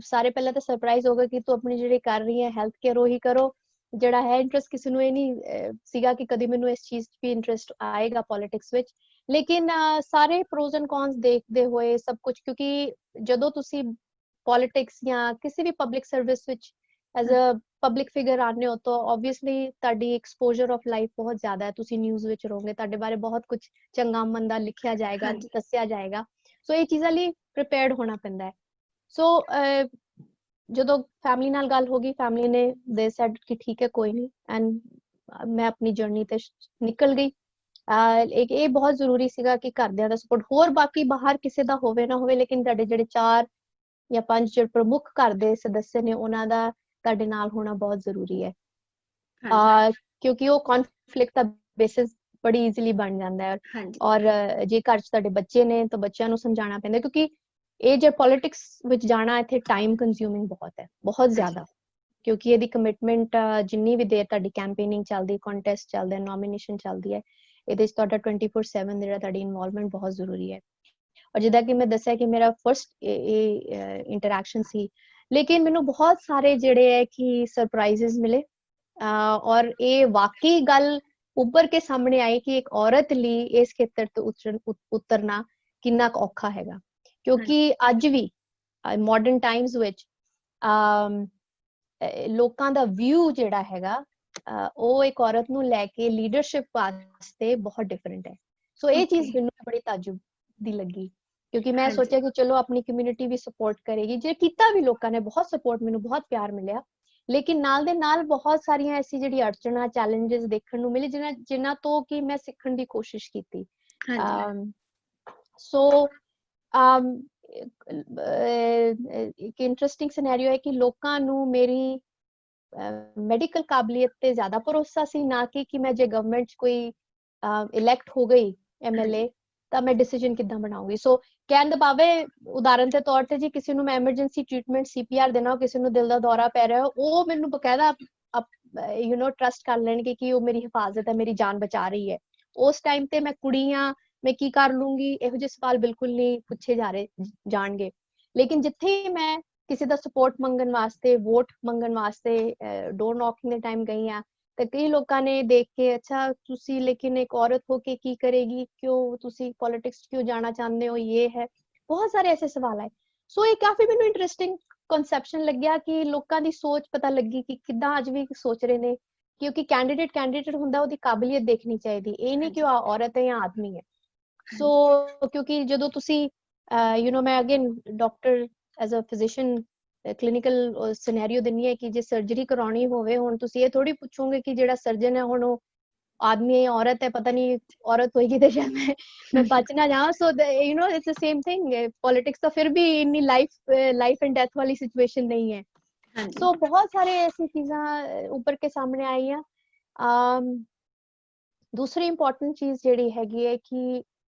ਸਾਰੇ ਪਹਿਲਾਂ ਤਾਂ ਸਰਪ੍ਰਾਈਜ਼ ਹੋ ਗਏ ਕਿ ਤੂੰ ਆਪਣੀ ਜਿਹੜੀ ਕਰ ਰਹੀ ਹੈ ਹੈਲਥ ਕੇਅਰ ਉਹੀ ਕਰੋ, ਜਿਹੜਾ ਹੈ ਇੰਟਰਸਟ। ਕਿਸੇ ਨੂੰ ਇਹ ਨਹੀਂ ਸੀਗਾ ਕਿ ਕਦੀ ਮੈਨੂੰ ਇਸ ਚੀਜ਼ 'ਚ ਵੀ ਇੰਟਰਸਟ ਆਏਗਾ ਪੋਲਿਟਿਕਸ ਵਿੱਚ, ਲੇਕਿਨ ਸਾਰੇ ਪ੍ਰੋਜ਼ ਐਂਡ ਕੌਨਸ ਦੇਖਦੇ ਹੋਏ ਸਭ ਕੁਝ, ਕਿਉਂਕਿ ਜਦੋਂ ਤੁਸੀਂ ਪੋਲਿਟਿਕਸ ਜਾਂ ਕਿਸੇ ਵੀ ਪਬਲਿਕ ਸਰਵਿਸ ਵਿੱਚ ਐਜ਼ ਅ ਪਬਲਿਕ ਫਿਗਰ ਆਉਂਦੇ ਹੋ ਤਾਂ ਆਬਵੀਅਸਲੀ ਤੁਹਾਡੀ ਐਕਸਪੋਜ਼ਰ ਆਫ ਲਾਈਫ ਬਹੁਤ ਜ਼ਿਆਦਾ ਹੈ। ਤੁਸੀਂ ਨਿਊਜ਼ ਵਿੱਚ ਰਹੋਗੇ, ਤੁਹਾਡੇ ਬਾਰੇ ਬਹੁਤ ਕੁਝ ਚੰਗਾ ਮੰਦਾ ਲਿਖਿਆ ਜਾਏਗਾ, ਹਾਂਜੀ ਦੱਸਿਆ ਜਾਏਗਾ। ਸੋ ਇਹ ਚੀਜ਼ਾਂ ਲਈ ਪ੍ਰੀਪੇਅਰਡ ਹੋਣਾ ਪੈਂਦਾ ਹੈ। ਸੋ ਜਦੋਂ ਫੈਮਿਲੀ ਨਾਲ ਗੱਲ ਹੋ ਗਈ, ਫੈਮਿਲੀ ਨੇ ਦੇ ਸੈਡ ਕਿ ਠੀਕ ਹੈ ਕੋਈ ਨਹੀਂ, ਐਂਡ ਮੈਂ ਆਪਣੀ ਜਰਨੀ ਤੇ ਨਿਕਲ ਗਈ। ਇਹ ਬਹੁਤ ਜ਼ਰੂਰੀ ਸੀਗਾ ਕਿ ਘਰਦਿਆਂ ਦਾ ਸਪੋਰਟ, ਹੋਰ ਬਾਕੀ ਬਾਹਰ ਕਿਸੇ ਦਾ ਹੋਵੇ ਨਾ ਹੋਵੇ, ਲੇਕਿਨ ਤੁਹਾਡੇ ਜਿਹੜੇ 4 ਜਾਂ 5 ਜਿਹੜੇ ਪ੍ਰਮੁੱਖ ਘਰ ਦੇ ਸਦੱਸਿਆ ਨੇ ਉਹਨਾਂ ਦਾ ਤੁਹਾਡੇ ਨਾਲ ਹੋਣਾ ਬਹੁਤ ਜ਼ਰੂਰੀ ਹੈ। ਹਾਂਜੀ ਕਿਉਂਕਿ ਉਹ ਕਨਫਲਿਕਟ ਦਾ ਬੇਸਿਸ ਬੜੀ ਈਜ਼ੀਲੀ ਬਣ ਜਾਂਦਾ ਹੈ। ਹਾਂਜੀ ਔਰ ਜੇ ਘਰ 'ਚ ਤੁਹਾਡੇ ਬੱਚੇ ਨੇ ਤਾਂ ਬੱਚਿਆਂ ਨੂੰ ਸਮਝਾਉਣਾ ਪੈਂਦਾ, ਕਿਉਂਕਿ ਇਹ ਜੇ ਪੋਲਿਟਿਕਸ ਵਿੱਚ ਜਾਣਾ ਇੱਥੇ ਟਾਈਮ ਕੰਜ਼ਿਊਮਿੰਗ ਬਹੁਤ ਹੈ, ਬਹੁਤ ਜ਼ਿਆਦਾ, ਕਿਉਂਕਿ ਇਹਦੀ ਕਮਿਟਮੈਂਟ ਜਿੰਨੀ ਵੀ ਦੇਰ ਤੁਹਾਡੀ ਕੈਂਪੇਨਿੰਗ ਚੱਲਦੀ, ਕੰਟੈਸਟ ਚੱਲਦਾ, ਨੋਮੀਨੇਸ਼ਨ ਚੱਲਦੀ ਹੈ, ਇਹਦੇ 'ਚ ਤੁਹਾਡਾ 24/7 ਜਿਹੜਾ ਤੁਹਾਡੀ ਇਨਵੋਲਵਮੈਂਟ ਬਹੁਤ ਜ਼ਰੂਰੀ ਹੈ। ਔਰ ਜਿੱਦਾਂ ਕਿ ਮੈਂ ਦੱਸਿਆ ਕਿ ਮੇਰਾ ਫਰਸਟ ਇੰਟਰੈਕਸ਼ਨ ਸੀ, ਲੇਕਿਨ ਮੈਨੂੰ ਬਹੁਤ ਸਾਰੇ ਜਿਹੜੇ ਹੈ ਕਿ ਸਰਪ੍ਰਾਈਜ਼ਸ ਮਿਲੇ। ਔਰ ਇਹ ਵਾਕਈ ਗੱਲ ਉੱਭਰ ਕੇ ਸਾਹਮਣੇ ਆਈ ਕਿ ਇੱਕ ਔਰਤ ਲਈ ਇਸ ਖੇਤਰ ਤੋਂ ਉਤਰਨਾ ਕਿੰਨਾ ਔਖਾ ਹੈਗਾ, ਕਿਉਂਕਿ ਅੱਜ ਵੀ ਮਾਡਰਨ ਟਾਈਮਸ ਵਿੱਚ ਲੋਕਾਂ ਦਾ ਵਿਊ ਜਿਹੜਾ ਹੈਗਾ ਉਹ ਇੱਕ ਔਰਤ ਨੂੰ ਲੈ ਕੇ ਲੀਡਰਸ਼ਿਪ ਵਾਸਤੇ ਬਹੁਤ ਡਿਫਰੈਂਟ ਹੈ। ਸੋ ਇਹ ਓਕੇ ਚੀਜ਼ ਮੈਨੂੰ ਬੜੀ ਤਾਜੁਬ ਦੀ ਲੱਗੀ, ਕਿਉਂਕਿ ਮੈਂ ਹਾਂਜੀ ਸੋਚਿਆ ਕਿ ਚਲੋ ਆਪਣੀ ਕਮਿਊਨਿਟੀ ਵੀ ਸਪੋਰਟ ਕਰੇਗੀ, ਜੇ ਕੀਤਾ ਵੀ ਲੋਕਾਂ ਨੇ ਬਹੁਤ ਸਪੋਰਟ, ਮੈਨੂੰ ਬਹੁਤ ਪਿਆਰ ਮਿਲਿਆ, ਲੇਕਿਨ ਨਾਲ ਦੇ ਨਾਲ ਬਹੁਤ ਸਾਰੀਆਂ ਐਸੀ ਜਿਹੜੀ ਅੜਚਣਾ ਚੈਲੰਜਸ ਦੇਖਣ ਨੂੰ ਮਿਲੇ ਜਿਨ੍ਹਾਂ ਤੋਂ ਕਿ ਮੈਂ ਸਿੱਖਣ ਦੀ ਕੋਸ਼ਿਸ਼ ਕੀਤੀ। ਹਾਂਜੀ ਸੋ ਇੱਕ ਇੰਟਰਸਟਿੰਗ ਸਿਨੈਰੀਓ ਹੈ ਕਿ ਲੋਕਾਂ ਨੂੰ ਮੇਰੀ ਮੈਡੀਕਲ ਕਾਬਲੀਅਤ ਤੇ ਜ਼ਿਆਦਾ ਭਰੋਸਾ ਸੀ, ਨਾ ਕਿ ਮੈਂ ਜੇ ਗਵਰਨਮੈਂਟ 'ਚ ਕੋਈ ਇਲੈਕਟ ਹੋ ਗਈ MLA ਤਾਂ ਮੈਂ ਡਿਸੀਜਨ ਕਿੱਦਾਂ ਬਣਾਉਂਗੀ। ਸੋ ਕਹਿਣ ਦਾ ਭਾਵ ਹੈ, ਉਦਾਹਰਨ ਦੇ ਤੌਰ ਤੇ ਜੇ ਕਿਸੇ ਨੂੰ ਮੈਂ ਐਮਰਜੈਂਸੀ ਟ੍ਰੀਟਮੈਂਟ CPR ਦੇਣਾ, ਕਿਸੇ ਨੂੰ ਦਿਲ ਦਾ ਦੌਰਾ ਪੈ ਰਿਹਾ, ਉਹ ਮੈਨੂੰ ਬਕਾਇਦਾ ਟਰਸਟ ਕਰ ਲੈਣਗੇ ਕਿ ਉਹ ਮੇਰੀ ਹਿਫਾਜ਼ਤ ਹੈ, ਮੇਰੀ ਜਾਨ ਬਚਾ ਰਹੀ ਹੈ। ਉਸ ਟਾਈਮ ਤੇ ਮੈਂ ਕੁੜੀ ਹਾਂ, ਮੈਂ ਕੀ ਕਰ ਲੂੰਗੀ, ਇਹੋ ਜਿਹੇ ਸਵਾਲ ਬਿਲਕੁਲ ਨਹੀਂ ਪੁੱਛੇ ਜਾਣਗੇ। ਲੇਕਿਨ ਜਿੱਥੇ ਮੈਂ ਕਿਸੇ ਦਾ ਸਪੋਰਟ ਮੰਗਣ ਵਾਸਤੇ, ਵੋਟ ਮੰਗਣ ਵਾਸਤੇ ਡੋਰ ਨੌਕਿੰਗ ਦੇ ਟਾਈਮ ਗਈ ਆ, ਤੇ ਕਈ ਲੋਕਾਂ ਨੇ ਦੇਖ ਕੇ, ਅੱਛਾ ਤੁਸੀਂ ਲੇਕਿਨ ਇੱਕ ਔਰਤ ਹੋ ਕੇ ਕੀ ਕਰੇਗੀ, ਕਿਉਂ ਤੁਸੀਂ ਪੋਲਿਟਿਕਸ ਕਿਉਂ ਜਾਣਾ ਚਾਹੁੰਦੇ ਹੋ, ਇਹ ਹੈ, ਬਹੁਤ ਸਾਰੇ ਐਸੇ ਸਵਾਲ ਆਏ। ਸੋ ਇਹ ਕਾਫੀ ਮੈਨੂੰ ਇੰਟਰਸਟਿੰਗ ਕਨਸੈਪਸ਼ਨ ਲੱਗਿਆ ਕਿ ਲੋਕਾਂ ਦੀ ਸੋਚ ਪਤਾ ਲੱਗੀ ਕਿ ਕਿੱਦਾਂ ਅੱਜ ਵੀ ਸੋਚ ਰਹੇ ਨੇ, ਕਿਉਂਕਿ ਕੈਂਡੀਡੇਟ ਹੁੰਦਾ, ਉਹਦੀ ਕਾਬਲੀਅਤ ਦੇਖਣੀ ਚਾਹੀਦੀ, ਇਹ ਨਹੀਂ ਕਿ ਉਹ ਔਰਤ ਹੈ ਜਾਂ ਆਦਮੀ ਹੈ। ਸੋ ਕਿਉਂਕਿ ਜਦੋਂ ਤੁਸੀਂ ਮੈਂ again doctor as a physician clinical scenario ਦਿੰਨੀ ਹੈ ਕਿ ਜੇ ਸਰਜਰੀ ਕਰਾਉਣੀ ਹੋਵੇ, ਹੁਣ ਤੁਸੀਂ ਇਹ ਥੋੜੀ ਪੁੱਛੋਗੇ ਕਿ ਜਿਹੜਾ ਸਰਜਨ ਹੈ ਹੁਣ ਉਹ ਆਦਮੀ ਹੈ ਜਾਂ ਔਰਤ ਹੈ, ਪਤਾ ਨਹੀਂ ਔਰਤ ਹੋਏਗੀ ਤੇ ਸ਼ਾਇਦ ਮੈਂ ਬਚ ਨਾ ਜਾਵਾਂ। So it's the same thing, politics ਤਾਂ ਫਿਰ ਵੀ ਇੰਨੀ ਲਾਈਫ ਐਂਡ ਡੈਥ ਵਾਲੀ ਸਿਚੁਏਸ਼ਨ ਨਹੀਂ ਹੈ। ਸੋ ਬਹੁਤ ਸਾਰੇ ਐਸੀ ਚੀਜ਼ਾਂ ਉੱਪਰ ਕੇ ਸਾਹਮਣੇ ਆਈਆਂ। ਦੂਸਰੀ ਇੰਪੋਰਟੈਂਟ ਚੀਜ਼ ਜਿਹੜੀ ਹੈਗੀ ਹੈ ਕਿ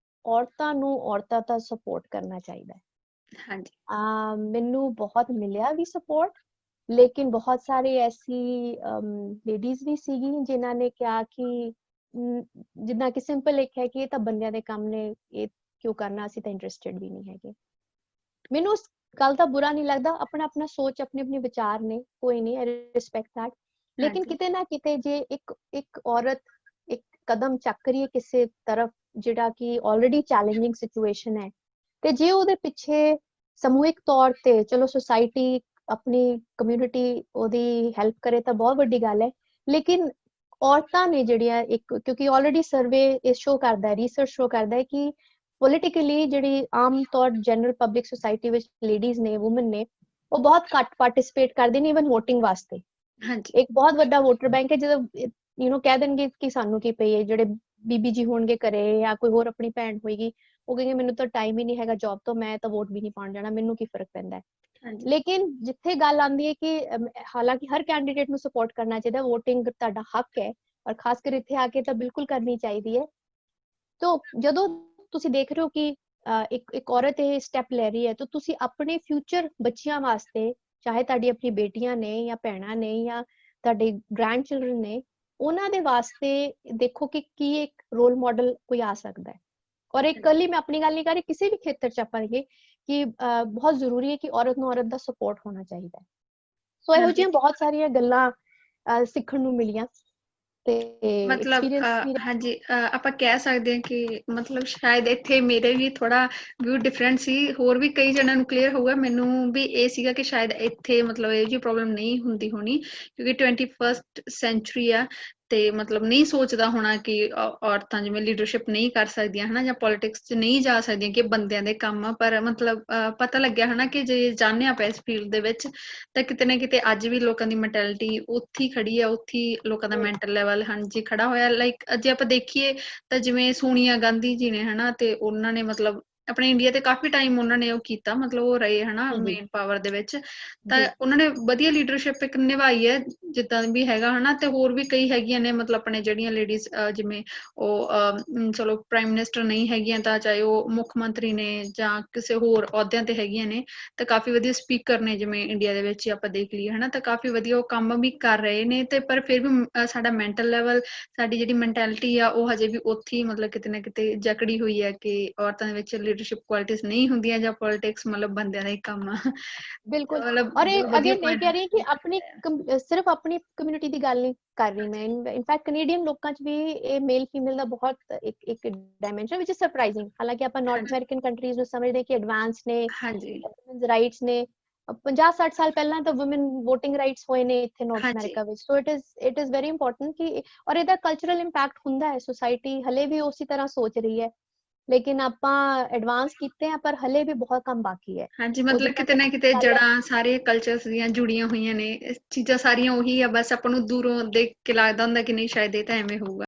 ਔਰਤਾਂ ਨੂੰ ਔਰਤਾਂ ਦਾ ਸਪੋਰਟ ਕਰਨਾ ਚਾਹੀਦਾ ਹੈ। ਮੈਨੂੰ ਬਹੁਤ ਮਿਲਿਆ ਵੀ ਸਪੋਰਟ, ਲੇਕਿਨ ਬਹੁਤ ਸਾਰੇ ਐਸੀ ਲੇਡੀਜ਼ ਵੀ ਸੀਗੀ ਜਿਨ੍ਹਾਂ ਨੇ ਕਿਹਾ ਕਿ ਜਿੱਦਾਂ ਕਿ ਸਿੰਪਲ ਇੱਕ ਹੈ ਕਿ ਇਹ ਤਾਂ ਬੰਦਿਆਂ ਦੇ ਕੰਮ ਨੇ, ਇਹ ਕਿਉਂ ਕਰਨਾ, ਅਸੀਂ ਤਾਂ ਇੰਟਰਸਟਿਡ ਵੀ ਨਹੀਂ ਹੈਗੇ। ਮੈਨੂੰ ਉਸ ਗੱਲ ਦਾ ਬੁਰਾ ਨਹੀਂ ਲੱਗਦਾ, ਆਪਣਾ ਸੋਚ, ਆਪਣੇ ਵਿਚਾਰ ਨੇ, ਕੋਈ ਨਹੀਂ, ਆਈ ਰਿਸਪੈਕਟ ਦੈਟ। ਲੇਕਿਨ ਕਿਤੇ ਨਾ ਕਿਤੇ ਜੇ ਇੱਕ ਔਰਤ ਇੱਕ ਕਦਮ ਚੱਕ ਰਹੀ ਹੈ ਕਿਸੇ ਤਰਫ ਜਿਹੜਾ ਕਿ ਆਲਰੇਡੀ ਚੈਲੰਜਿੰਗ ਸਿਚੁਏਸ਼ਨ ਹੈ, ਤੇ ਜੇ ਉਹਦੇ ਪਿੱਛੇ ਸਮੂਹਿਕ ਤੌਰ ਤੇ ਚਲੋ ਸੋਸਾਇਟੀ, ਆਪਣੀ ਕਮਿਊਨਿਟੀ ਉਹਦੀ ਹੈਲਪ ਕਰੇ ਤਾਂ ਬਹੁਤ ਵੱਡੀ ਗੱਲ ਹੈ। ਲੇਕਿਨ ਔਰਤਾਂ ਨੇ ਜਿਹੜੀਆਂ ਕਿਉਂਕਿ ਆਲਰੇਡੀ ਸਰਵੇ ਇਹ ਸ਼ੋ ਕਰਦਾ ਹੈ, ਰਿਸਰਚ ਸ਼ੋ ਕਰਦਾ ਹੈ ਕਿ ਪੋਲੀਟੀਕਲੀ ਜਿਹੜੀ ਆਮ ਤੌਰ ਜਨਰਲ ਪਬਲਿਕ ਸੋਸਾਇਟੀ ਵਿੱਚ ਲੇਡੀਜ਼ ਨੇ, ਵੂਮਨ ਨੇ, ਉਹ ਬਹੁਤ ਘੱਟ ਪਾਰਟਿਸਿਪੇਟ ਕਰਦੇ ਨੇ ਇਵਨ ਵੋਟਿੰਗ ਵਾਸਤੇ। ਇੱਕ ਬਹੁਤ ਵੱਡਾ ਵੋਟਰ ਬੈਂਕ ਹੈ, ਜਦੋਂ ਕਹਿ ਦੇਣਗੇ ਕਿ ਸਾਨੂੰ ਕੀ ਪਈ ਹੈ, ਜਿਹੜੇ ਬੀਬੀ ਜੀ ਹੋਣਗੇ ਘਰੇ ਜਾਂ ਕੋਈ ਹੋਰ ਆਪਣੀ ਭੈਣ ਹੋਏਗੀ, ਉਹ ਕਹਿੰਗੇ ਮੈਨੂੰ ਤਾਂ ਟਾਈਮ ਹੀ ਨਹੀਂ ਹੈਗਾ ਜੌਬ ਤੋਂ, ਮੈਂ ਤਾਂ ਵੋਟ ਵੀ ਨਹੀਂ ਪਾਉਣ ਜਾਣਾ, ਮੈਨੂੰ ਕੀ ਫਰਕ ਪੈਂਦਾ ਹੈ। ਲੇਕਿਨ ਜਿੱਥੇ ਗੱਲ ਆਉਂਦੀ ਹੈ ਕਿ ਹਾਲਾਂਕਿ ਹਰ ਕੈਂਡੀਡੇਟ ਨੂੰ ਸਪੋਰਟ ਕਰਨਾ ਚਾਹੀਦਾ, ਵੋਟਿੰਗ ਤੁਹਾਡਾ ਹੱਕ ਹੈ, ਔਰ ਖਾਸ ਕਰ ਇੱਥੇ ਆ ਕੇ ਤਾਂ ਬਿਲਕੁਲ ਕਰਨੀ ਚਾਹੀਦੀ ਹੈ। ਤਾਂ ਜਦੋਂ ਤੁਸੀਂ ਦੇਖ ਰਹੇ ਹੋ ਕਿ ਇੱਕ ਔਰਤ ਇਹ ਸਟੈਪ ਲੈ ਰਹੀ ਹੈ, ਤਾਂ ਤੁਸੀਂ ਆਪਣੇ ਫਿਊਚਰ ਬੱਚਿਆਂ ਵਾਸਤੇ, ਚਾਹੇ ਤੁਹਾਡੀ ਆਪਣੀ ਬੇਟੀਆਂ ਨੇ ਜਾਂ ਭੈਣਾਂ ਨੇ ਜਾਂ ਤੁਹਾਡੇ ਗ੍ਰੈਂਡ ਚਿਲਡਰਨ ਨੇ, ਉਹਨਾਂ ਦੇ ਵਾਸਤੇ ਦੇਖੋ ਕਿ ਕੀ ਇੱਕ ਰੋਲ ਮਾਡਲ ਕੋਈ ਆ ਸਕਦਾ ਹੈ। ਔਰ ਇੱਕ ਕੱਲ ਹੀ ਮੈਂ ਆਪਣੀ ਗੱਲ ਨਹੀਂ ਕਰ ਰਹੀ, ਕਿਸੇ ਵੀ ਖੇਤਰ ਚ ਆਪਾਂ ਇਹ ਕਿ ਬਹੁਤ ਜ਼ਰੂਰੀ ਹੈ ਕਿ ਔਰਤ ਨੂੰ ਔਰਤ ਦਾ ਸਪੋਰਟ ਹੋਣਾ ਚਾਹੀਦਾ ਹੈ। ਸੋ ਇਹੋ ਜਿਹੀਆਂ ਬਹੁਤ ਸਾਰੀਆਂ ਗੱਲਾਂ ਸਿੱਖਣ ਨੂੰ ਮਿਲੀਆਂ ਤੇ ਮਤਲਬ ਹਾਂਜੀ, ਆਪਾਂ ਕਹਿ ਸਕਦੇ ਹਾਂ ਕਿ ਮਤਲਬ ਸ਼ਾਇਦ ਇੱਥੇ ਮੇਰੇ ਵੀ ਥੋੜਾ ਵਿਊ ਡਿਫਰੈਂਟ ਸੀ, ਹੋਰ ਵੀ ਕਈ ਜਣਿਆਂ ਨੂੰ ਕਲੀਅਰ ਹੋਊਗਾ, ਮੈਨੂੰ ਵੀ ਇਹ ਸੀਗਾ ਕਿ ਸ਼ਾਇਦ ਇੱਥੇ ਮਤਲਬ ਇਹ ਜਿਹੀ ਪ੍ਰੋਬਲਮ ਨਹੀਂ ਹੁੰਦੀ ਹੋਣੀ, ਕਿਉਂਕਿ 21st ਸੈਂਚੁਰੀ ਆ, ਤੇ ਮਤਲਬ ਨਹੀਂ ਸੋਚਦਾ ਹੋਣਾ ਕਿ ਔਰਤਾਂ ਜਿਵੇਂ ਲੀਡਰਸ਼ਿਪ ਨਹੀਂ ਕਰ ਸਕਦੀਆਂ ਹਨਾ, ਜਾਂ ਪੋਲਿਟਿਕਸ 'ਚ ਨਹੀਂ ਜਾ ਸਕਦੀਆਂ, ਕਿ ਬੰਦਿਆਂ ਦੇ ਕੰਮ ਆ। ਪਰ ਮਤਲਬ ਪਤਾ ਲੱਗਿਆ ਹਨਾ ਕਿ ਜੇ ਜਾਣਦੇ ਆਪਾਂ ਇਸ ਫੀਲਡ ਦੇ ਵਿੱਚ, ਤਾਂ ਕਿਤੇ ਨਾ ਕਿਤੇ ਅੱਜ ਵੀ ਲੋਕਾਂ ਦੀ ਮੈਂਟੈਲਿਟੀ ਉੱਥੇ ਹੀ ਖੜੀ ਆ, ਉੱਥੇ ਹੀ ਲੋਕਾਂ ਦਾ ਮੈਂਟਲ ਲੈਵਲ ਹਾਂਜੀ ਖੜਾ ਹੋਇਆ। ਲਾਈਕ ਜੇ ਆਪਾਂ ਦੇਖੀਏ ਤਾਂ ਜਿਵੇਂ ਸੋਨੀਆ ਗਾਂਧੀ ਜੀ ਨੇ ਹਨਾ, ਤੇ ਉਹਨਾਂ ਨੇ ਮਤਲਬ ਆਪਣੇ ਇੰਡੀਆ ਤੇ ਕਾਫੀ ਟਾਈਮ ਉਹਨਾਂ ਨੇ ਉਹ ਕੀਤਾ, ਮਤਲਬ ਉਹ ਰਹੇ ਹਨਾ ਮੇਨ ਪਾਵਰ ਦੇ ਵਿੱਚ, ਤਾਂ ਉਹਨਾਂ ਨੇ ਵਧੀਆ ਲੀਡਰਸ਼ਿਪ ਇੱਕ ਨਿਭਾਈ ਹੈ ਜਿੱਦਾਂ ਵੀ ਹੈਗਾ ਹਨਾ। ਤੇ ਹੋਰ ਵੀ ਕਈ ਹੈਗੀਆਂ ਨੇ, ਮਤਲਬ ਆਪਣੇ ਜਿਹੜੀਆਂ ਲੇਡੀਜ਼ ਜਿਵੇਂ ਉਹ ਚਲੋ ਪ੍ਰਾਈਮ ਮਿਨਿਸਟਰ ਨਹੀਂ ਹੈਗੀਆਂ, ਤਾਂ ਚਾਹੇ ਉਹ ਮੁੱਖ ਮੰਤਰੀ ਨੇ ਜਾਂ ਕਿਸੇ ਹੋਰ ਅਹੁਦਿਆਂ ਤੇ ਹੈਗੀਆਂ ਨੇ, ਤਾਂ ਕਾਫੀ ਵਧੀਆ ਸਪੀਕਰ ਨੇ, ਜਿਵੇਂ ਇੰਡੀਆ ਦੇ ਵਿੱਚ ਆਪਾਂ ਦੇਖ ਲਈਏ ਹਨਾ, ਤਾਂ ਕਾਫੀ ਵਧੀਆ ਉਹ ਕੰਮ ਵੀ ਕਰ ਰਹੇ ਨੇ। ਤੇ ਪਰ ਫਿਰ ਵੀ ਸਾਡਾ ਮੈਂਟਲ ਲੈਵਲ, ਸਾਡੀ ਜਿਹੜੀ ਮੈਂਟੈਲਿਟੀ ਆ, ਉਹ ਹਜੇ ਵੀ ਉੱਥੇ ਹੀ ਮਤਲਬ ਕਿਤੇ ਨਾ ਕਿਤੇ ਜਕੜੀ ਹੋਈ ਹੈ ਕਿ ਔਰਤਾਂ ਦੇ ਵਿੱਚ ਲੀਡਰਸ਼ਿਪ ਕੁਆਲਿਟੀਜ਼ ਨਹੀਂ ਹੁੰਦੀਆਂ, ਜਾਂ ਪੋਲਿਟਿਕਸ ਮਤਲਬ ਬੰਦਿਆਂ ਦਾ ਹੀ ਕੰਮ ਆ। ਬਿਲਕੁਲ, ਔਰ ਅਗੇਨ ਇਹ ਕਹਿ ਰਹੀ ਕਿ ਆਪਣੀ ਸਿਰਫ ਆਪਣੀ ਕਮਿਊਨਿਟੀ ਦੀ ਗੱਲ ਨਹੀਂ ਕਰ ਰਹੀ ਮੈਂ, ਇਨਫੈਕਟ ਕੈਨੇਡੀਅਨ ਲੋਕਾਂ 'ਚ ਵੀ ਇਹ ਮੇਲ ਫੀਮੇਲ ਦਾ ਬਹੁਤ ਇੱਕ ਡਾਇਮੈਂਸ਼ਨ ਵਿਚ ਸਰਪ੍ਰਾਈਜ਼ਿੰਗ। ਹਾਲਾਂਕਿ ਆਪਾਂ ਨਾਰਥ ਅਮਰੀਕਨ ਕੰਟਰੀਜ਼ ਨੂੰ ਸਮਝਦੇ ਕਿ ਐਡਵਾਂਸ ਨੇ, ਵੂਮਨਸ ਰਾਈਟਸ ਨੇ, 50-60 ਸਾਲ ਪਹਿਲਾਂ ਤਾਂ ਵੂਮਨ ਵੋਟਿੰਗ ਰਾਈਟਸ ਹੋਏ ਨੇ ਇੱਥੇ ਨਾਰਥ ਅਮਰੀਕਾ ਵਿੱਚ। So it is very important ਕਿ, ਔਰ ਇਹਦਾ ਕਲਚਰਲ ਇੰਪੈਕਟ ਹੁੰਦਾ ਹੈ, ਸੋਸਾਇਟੀ ਹਲੇ ਵੀ ਉਸੇ ਤਰ੍ਹਾਂ ਸੋਚ ਰਹੀ ਹੈ। ਲੇਕਿਨ ਆਪਾਂ ਐਡਵਾਂਸ ਕੀਤੇ ਆ ਪਰ ਹਲੇ ਵੀ ਬਹੁਤ ਕੰਮ ਬਾਕੀ ਹੈ। ਹਾਂਜੀ ਉਹ ਮਤਲਬ ਜਿੱਦਾਂ ਕਿਤੇ ਨਾ ਕਿਤੇ ਗੱਲ ਹੈ, ਜੜ੍ਹਾਂ ਸਾਰੇ ਕਲਚਰਸ ਦੀਆਂ ਜੁੜੀਆਂ ਹੋਈਆਂ ਨੇ, ਇਹ ਚੀਜ਼ਾਂ ਸਾਰੀਆਂ ਉਹੀ ਆ, ਬਸ ਆਪਾਂ ਨੂੰ ਦੂਰੋਂ ਦੇਖ ਕੇ ਲੱਗਦਾ ਹੁੰਦਾ ਕਿ ਨਹੀਂ ਸ਼ਾਇਦ ਇਹ ਤਾਂ ਐਵੇਂ ਹੋਊਗਾ।